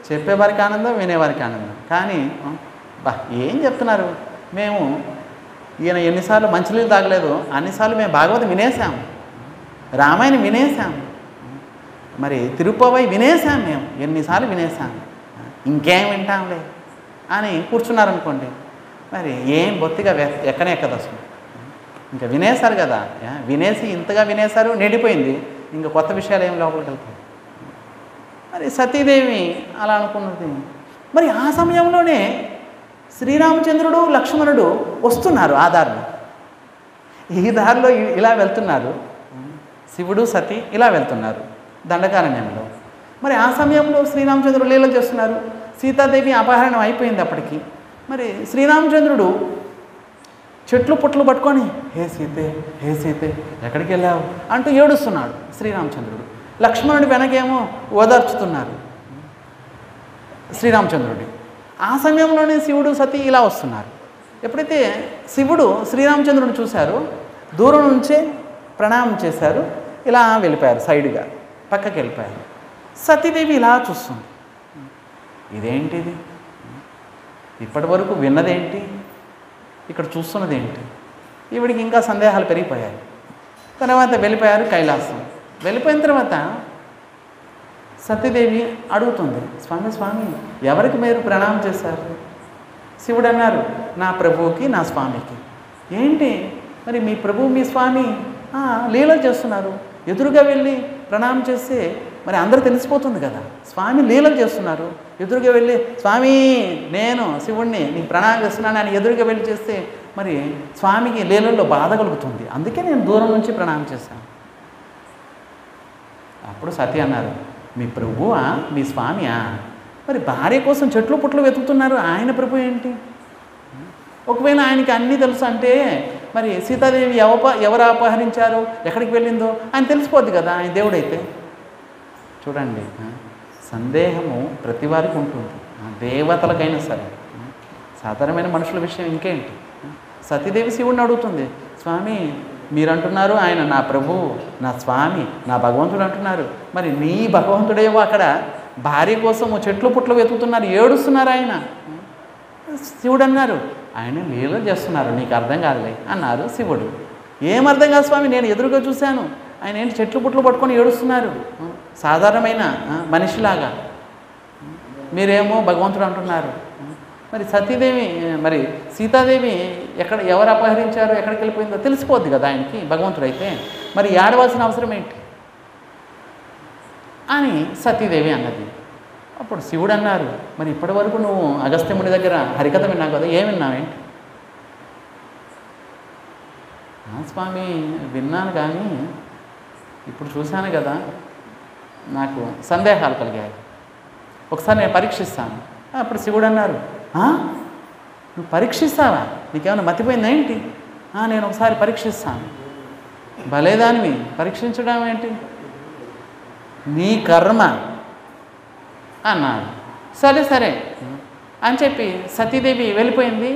చెప్పేవారికి ఆనందం, వినేవారికి ఆనందం. కానీ ఏం చెప్తున్నారు, మేము ఈయన ఎన్నిసార్లు మంచినీళ్ళు తాగలేదు అన్నిసార్లు మేము భాగవతం వినేసాం, రామాయణం వినేసాం, మరి తిరుపతి వినేసాం, మేము ఎన్నిసార్లు వినేసాం, ఇంకేం వింటాంలే అని కూర్చున్నారనుకోండి, మరి ఏం బొత్తిగా ఎక్కదు అసలు. ఇంకా వినేశారు కదా, వినేసి ఇంతగా వినేశారు, నిండిపోయింది, ఇంకా కొత్త విషయాలు ఏం లోపలికి వెళ్తాయి. మరి సతీదేవి అలా అనుకున్నది. మరి ఆ సమయంలోనే శ్రీరామచంద్రుడు లక్ష్మణుడు వస్తున్నారు. ఆ దారిలో, ఈ దారిలో ఇలా వెళ్తున్నారు. శివుడు సతీ ఇలా వెళ్తున్నారు దండకారణ్యంలో. మరి ఆ సమయంలో శ్రీరామచంద్రుడు లీలలు చేస్తున్నారు. సీతాదేవి అపహరణం అయిపోయింది అప్పటికి. మరి శ్రీరామచంద్రుడు చెట్లు పుట్లు పట్టుకొని, హే సీతే హే సీతే ఎక్కడికి వెళ్ళావు అంటూ ఏడుస్తున్నాడు శ్రీరామచంద్రుడు. లక్ష్మణుడి వెనకేమో ఓదార్చుతున్నారు శ్రీరామచంద్రుడి. ఆ సమయంలోనే శివుడు సతీ ఇలా వస్తున్నారు. ఎప్పుడైతే శివుడు శ్రీరామచంద్రుడిని చూశారో దూరం నుంచే ప్రణామం చేశారు, ఇలా వెళ్ళిపోయారు, సైడ్గా పక్కకి వెళ్ళిపోయారు. సతీదేవి ఇలా చూస్తుంది, ఇదేంటిది, ఇప్పటి వరకు విన్నదేంటి, ఇక్కడ చూస్తున్నది ఏంటి? ఈవిడికి ఇంకా సందేహాలు పెరిగిపోయాయి. తర్వాత వెళ్ళిపోయారు కైలాసం. వెళ్ళిపోయిన తర్వాత సతీదేవి అడుగుతుంది, స్వామి స్వామి ఎవరికి మీరు ప్రణామం చేశారు? శివుడు అన్నారు, నా ప్రభువుకి నా స్వామికి. ఏంటి మరి మీ ప్రభువు మీ స్వామి లీలలు చేస్తున్నారు, ఎదురుగా వెళ్ళి ప్రణామం చేస్తే మరి అందరూ తెలిసిపోతుంది కదా, స్వామి లీలలు చేస్తున్నారు, ఎదురుగా వెళ్ళి స్వామి నేను శివుణ్ణి నీకు ప్రణామం చేస్తున్నాను అని ఎదురుగా వెళ్ళి చేస్తే మరి స్వామికి లీలల్లో బాధ కలుగుతుంది, అందుకే నేను దూరం నుంచి ప్రణామం చేశాను. అప్పుడు సతీ అన్నారు, మీ ప్రభువా మీ స్వామియా? మరి భార్య కోసం చెట్లు పుట్లు వెతుకుతున్నారు, ఆయన ప్రభు ఏంటి? ఒకవేళ ఆయనకి అన్నీ తెలుసు అంటే మరి సీతాదేవి ఎవరు అపహరించారో ఎక్కడికి వెళ్ళిందో ఆయన తెలిసిపోద్ది కదా, ఆయన దేవుడైతే. చూడండి, సందేహము ప్రతి వారికి ఉంటుంది, దేవతలకైనా సరే, సాధారణమైన మనుషుల విషయం ఇంకేంటి. సతీదేవి శివుడిని అడుగుతుంది, స్వామి మీరంటున్నారు ఆయన నా ప్రభు నా స్వామి నా భగవంతుడు అంటున్నారు, మరి నీ భగవంతుడేవో అక్కడ భార్య కోసము చెట్లు పుట్లు వెతుకుతున్నారు, ఏడుస్తున్నారు ఆయన. శివుడు అన్నారు, ఆయన లీలలు చేస్తున్నారు, నీకు అర్థం కాదులే అన్నారు శివుడు. ఏం అర్థం కాదు స్వామి, నేను ఎదురుగా చూశాను, ఆయన ఏంటి చెట్లు పుట్లు పట్టుకొని ఏడుస్తున్నారు, సాధారణమైన మనిషిలాగా, మీరేమో భగవంతుడు అంటున్నారు. మరి సతీదేవి మరి సీతాదేవి ఎవరు అపహరించారో ఎక్కడికి వెళ్ళిపోయిందో తెలిసిపోద్ది కదా ఆయనకి, భగవంతుడైతే. మరి ఏడవలసిన అవసరం ఏంటి అని సతీదేవి అన్నది. అప్పుడు శివుడు అన్నారు, మరి ఇప్పటి వరకు నువ్వు అగస్త్యముడి దగ్గర హరికథ విన్నావు కదా, ఏం విన్నావేంటి? స్వామి విన్నాను కానీ ఇప్పుడు చూశాను కదా, నాకు సందేహాలు కలిగాయి, ఒకసారి నేను పరీక్షిస్తాను. అప్పుడు శివుడు అన్నారు, నువ్వు పరీక్షిస్తావా, నీకేమైనా మతిపోయిందా ఏంటి? నేను ఒకసారి పరీక్షిస్తాను. భలేదానివి, పరీక్షించడం ఏంటి, నీ కర్మ అన్నాడు. సరే సరే అని చెప్పి సతీదేవి వెళ్ళిపోయింది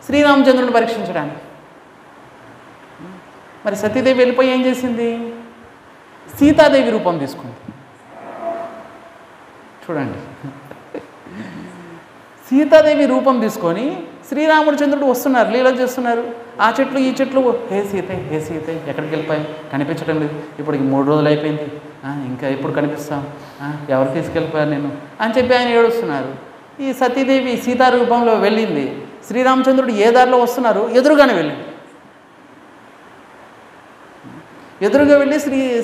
శ్రీరామచంద్రుని పరీక్షించడానికి. మరి సతీదేవి వెళ్ళిపోయి ఏం చేసింది, సీతాదేవి రూపం తీసుకుంది. చూడండి, సీతాదేవి రూపం తీసుకొని శ్రీరామచంద్రుడు వస్తున్నారు, లీలలు చేస్తున్నారు. ఆ చెట్లు ఈ చెట్లు, హే సీత హే సీత ఎక్కడికి వెళ్ళిపోయాయి, కనిపించడం లేదు, ఇప్పటికి 3 రోజులు అయిపోయింది, ఇంకా ఎప్పుడు కనిపిస్తాం, ఎవరు తీసుకెళ్ళిపోయారు నేను అని చెప్పి ఆయన ఏడుస్తున్నారు. ఈ సతీదేవి సీతా రూపంలో వెళ్ళింది. శ్రీరామచంద్రుడు ఏ దారిలో వస్తున్నారు, ఎదురుగానే వెళ్ళింది. ఎదురుగా వెళ్ళి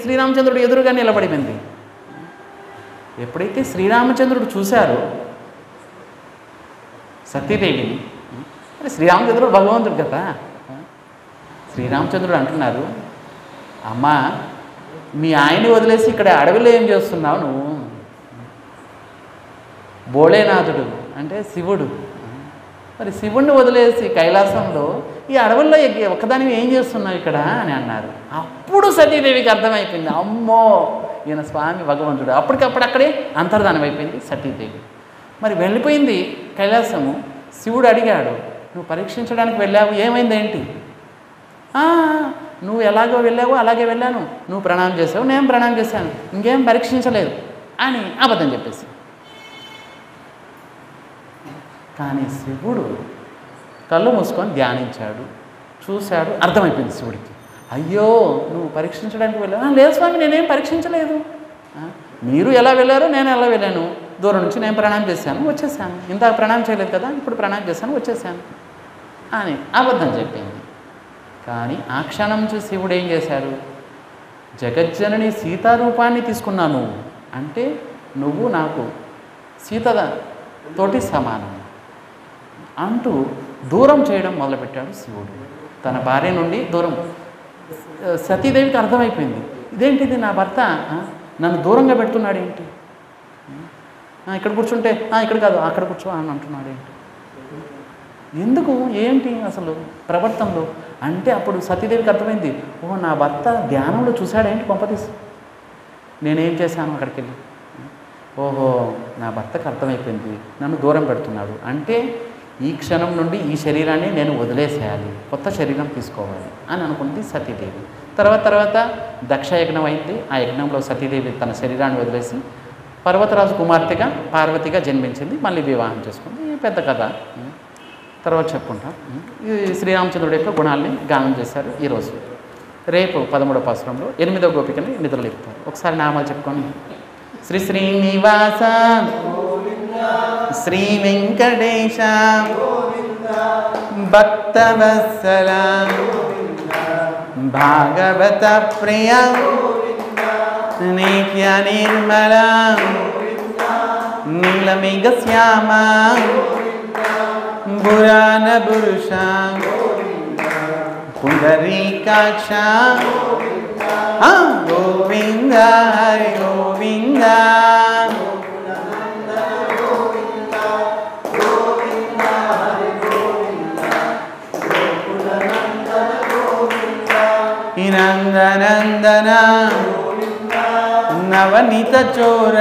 శ్రీరామచంద్రుడు ఎదురుగా నిలబడిపోయింది. ఎప్పుడైతే శ్రీరామచంద్రుడు చూశారో సతీదేవిని, మరి శ్రీరామచంద్రుడు భగవంతుడు కదా, శ్రీరామచంద్రుడు అంటున్నారు, అమ్మా మీ ఆయన్ని వదిలేసి ఇక్కడ అడవిలో ఏం చేస్తున్నావు నువ్వు, భోళేనాథుడు అంటే శివుడు, మరి శివుణ్ణి వదిలేసి కైలాసంలో ఈ అడవుల్లో ఒక్కదానివి ఏం చేస్తున్నావు ఇక్కడ అని అన్నారు. అప్పుడు సతీదేవికి అర్థమైపోయింది, అమ్మో ఈయన స్వామి భగవంతుడు. అప్పటికప్పుడు అక్కడే అంతర్ధానం అయిపోయింది సతీదేవి. మరి వెళ్ళిపోయింది కైలాసము. శివుడు అడిగాడు, నువ్వు పరీక్షించడానికి వెళ్ళావు, ఏమైంది ఏంటి, నువ్వు ఎలాగో వెళ్ళావో అలాగే వెళ్ళాను, నువ్వు ప్రణామం చేసావు నేను ప్రణామం చేశాను, ఇంకేం పరీక్షించలేదు అని అబద్ధం చెప్పేసి. కానీ శివుడు కళ్ళు మూసుకొని ధ్యానించాడు, చూశాడు, అర్థమైపోయింది శివుడికి. అయ్యో నువ్వు పరీక్షించడానికి వెళ్ళావు, లేదు స్వామి నేనేం పరీక్షించలేదు, మీరు ఎలా వెళ్ళారో నేను ఎలా వెళ్ళాను, దూరం నుంచి నేను ప్రణామం చేశాను వచ్చేసాను, ఇంత ప్రణామం చేయలేదు కదా ఇప్పుడు ప్రణామం చేశాను వచ్చేసాను అని అబద్ధం చెప్పింది. కానీ ఆ క్షణం నుంచి శివుడు ఏం చేశాడు, జగజ్జనని సీతారూపాన్ని తీసుకున్నాను అంటే నువ్వు నాకు సీతతోటి సమానం అంటూ దూరం చేయడం మొదలుపెట్టాడు శివుడు. తన భార్య నుండి దూరం. సతీదేవికి అర్థమైపోయింది, ఇదేంటిది నా భర్త నన్ను దూరంగా పెడుతున్నాడు ఏంటి, ఇక్కడ కూర్చుంటే ఇక్కడ కాదు అక్కడ కూర్చో అని అంటున్నాడు ఏంటి, ఎందుకు ఏంటి అసలు ప్రవర్తనలో అంటే. అప్పుడు సతీదేవికి అర్థమైంది, ఓహో నా భర్త ధ్యానంలో చూశాడేంటి కొంపతీసి, నేనేం చేశాను అక్కడికి వెళ్ళి, ఓహో నా భర్తకు అర్థమైపోయింది నన్ను దూరం పెడుతున్నాడు అంటే ఈ క్షణం నుండి ఈ శరీరాన్ని నేను వదిలేసేయాలి, కొత్త శరీరం తీసుకోవాలి అని అనుకుంది సతీదేవి. తర్వాత దక్ష యజ్ఞం అయింది. ఆ యజ్ఞంలో సతీదేవి తన శరీరాన్ని వదిలేసి పర్వతరాజు కుమార్తెగా పార్వతిగా జన్మించింది, మళ్ళీ వివాహం చేసుకుంది. ఈ పెద్ద కథ తర్వాత చెప్పుకుంటాం. ఈ శ్రీరామచంద్రుడి యొక్క గుణాలని గానం చేశారు. ఈరోజు రేపు 13వ పాసురంలో 8వ గోపికని నిద్రలేపుతారు. ఒకసారి నామాలు చెప్పుకొని, శ్రీ శ్రీనివాస శ్రీ వెంకటేశ భక్తవత్సల భాగవత ప్రియ నిత్య నిర్మల నీలమేఘ శ్యామ పురాణ పురుష పుండరీకాక్ష గోవింద హరి గోవింద. నందనందన నవనీత చోర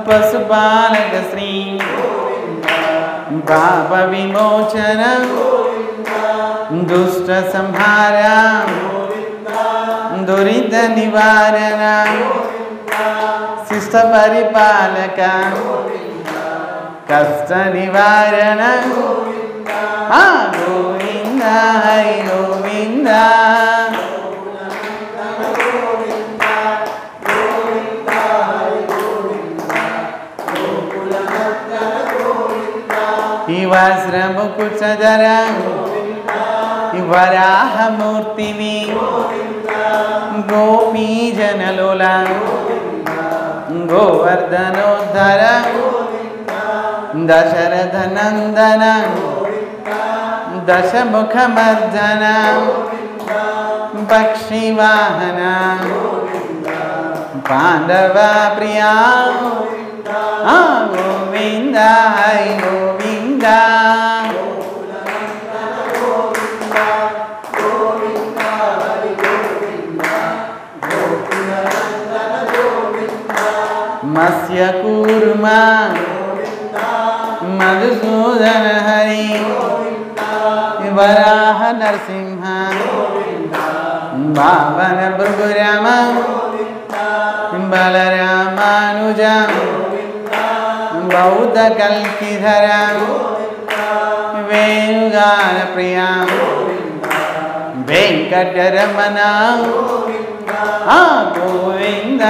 పశుపాలక శ్రీ పాప విమోచన దుష్ట సంహార దురిత నివారణ శిష్ట పరిపాలక కష్ట నివారణ గోవింద హరి గోవింద. ఇవాశ్రముకు చదర వరాహమూర్తివి గోపీజనలోల గోవర్ధనోద్ధర దశరథ నందన దశముఖమర్దన పక్షివాహన పాండవ ప్రియా గోవింద హరి గోవింద. मत्यकूर्मा मधुसूदन हरि वराह नरसिंह बावन भृगुराम बलरामानुज बौद्ध कल्किधर वेणुगान प्रिया वेंकटरमण गोविंद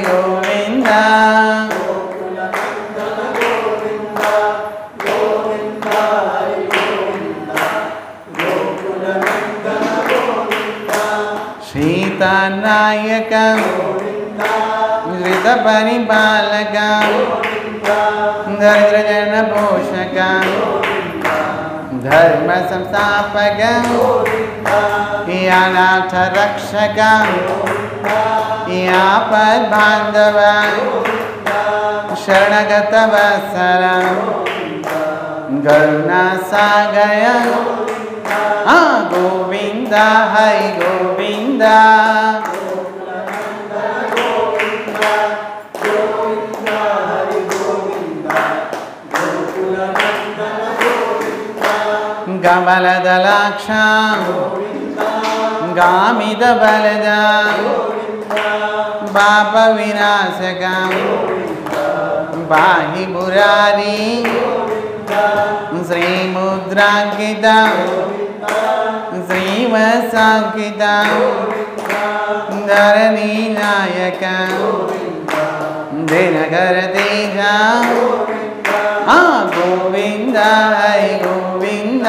गोविंद सीतानायक धृत परिपालक दरिद्रजन पोषक धर्म संस्थापक अनाथ रक्षक आपद बांधव शरणगत वत्सल करुणा सागर गोविंद हरि गोविंद कमलदलाक्ष गामित बलद पाप विनाशक पाहि मुरारी श्रीमुद्रांकित श्रीवत्सांकित धरणी नायक दिनकर तेज गोविंद हरि गोविंद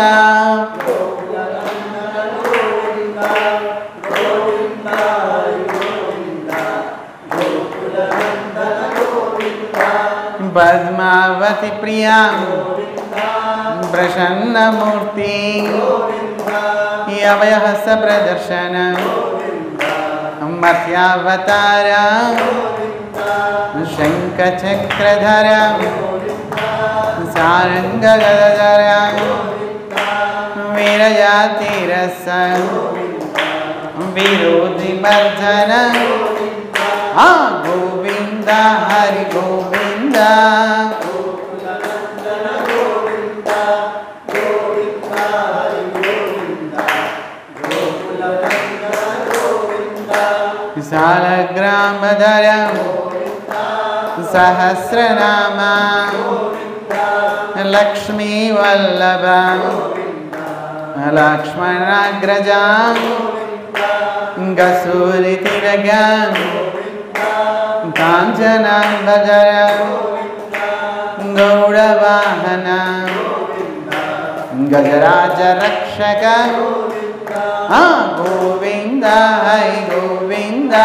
पद्मावती प्रिया प्रसन्न मूर्ति अभयहस प्रदर्शन मत्स्यावतार शंख चक्रधर सारंग गदधर वीरजातिरस विरोधि मर्दन गोविंद हरि गोविंद शालग्रामधर सहस्रनाम लक्ष्मी वल्लभ लक्ष्मणाग्रज गसूरितिलक कांचनांबधर गौड़वाहन गजराज रक्षक गोविंद हरि गोविंद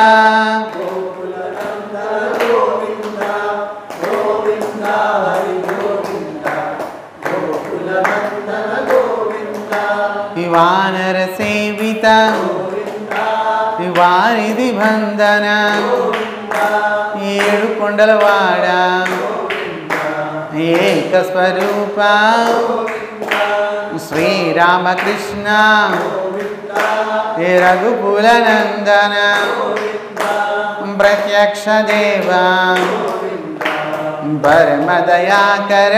वानर सेवित वारिधि बंधन ఏడు కొండలవాడ ఏక స్వరూప శ్రీరామకృష్ణ రఘుకుల నందన ప్రత్యక్ష దేవ పరమ దయాకర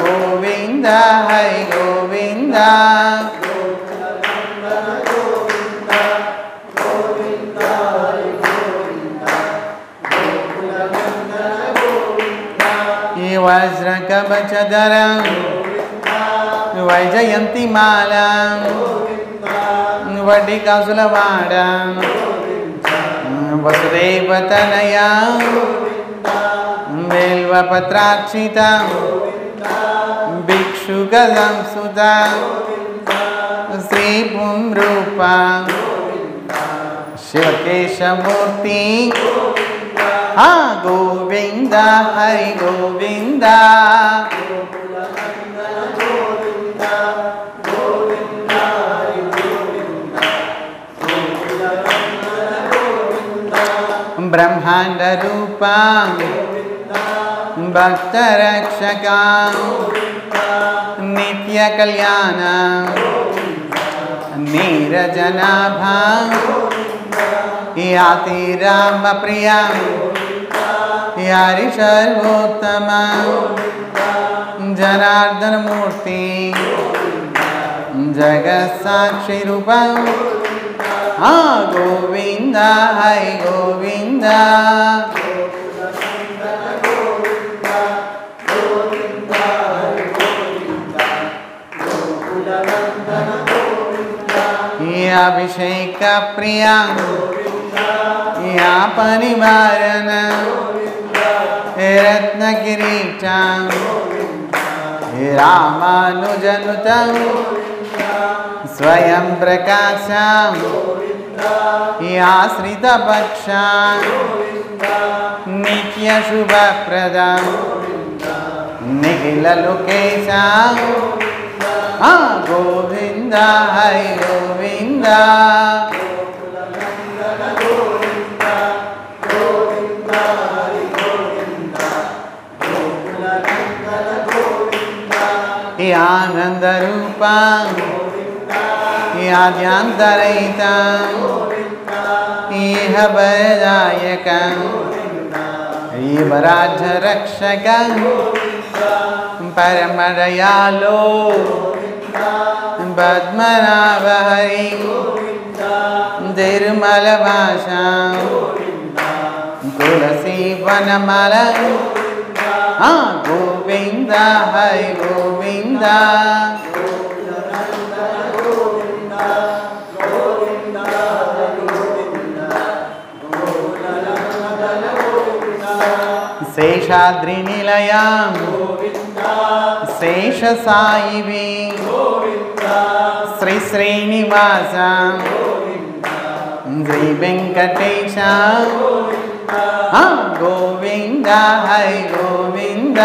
గోవింద హరి గోవింద वज्र कवचधर वैजयंती माला वडिकासुलवाड़ वसुदेव तनया बेल्वपत्रार्चिता भिक्षुक संसुता श्री पुंरूपा शिवकेशमूर्ति गोविंद हरि गोविंद ब्रह्मांड रूपा भक्त रक्षका नित्य कल्याण नीरजनाभा याति राम प्रिया यारि सर्वोत्तम जनार्दन मूर्ति जगत साक्षी रूपम गोविंद हरि गोविंद अभिषेक प्रिया या परिवारन रत्न किरीटा रामानुजनुत स्वयं प्रकाशा आश्रित पक्षा नित्य शुभ प्रदा निखिल लोकेशा गोविंद हरि गोविंद आनंद रूपा आद्यांतरहिता इह वरदायक राज्य रक्षक परम दयालो पद्मनाभ हरि निर्मल भाषा तुलसी वनमाल गोविंद हरि गोविंद शेषाद्रि निलया शेष साई श्री श्रीनिवास श्री वेंकटेश गोविंद हरि गोविंद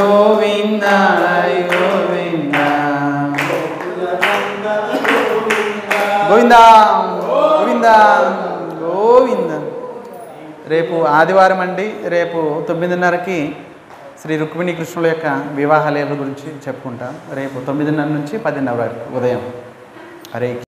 गोविंद हरि गोविंद गोविंद गोविंद गोविंद రేపు ఆదివారం అండి. రేపు 9:30కి శ్రీ రుక్మిణీ కృష్ణుల యొక్క వివాహ లీల గురించి చెప్పుకుంటాం. రేపు 9:30 నుంచి 10:30 వరకు ఉదయం. హరే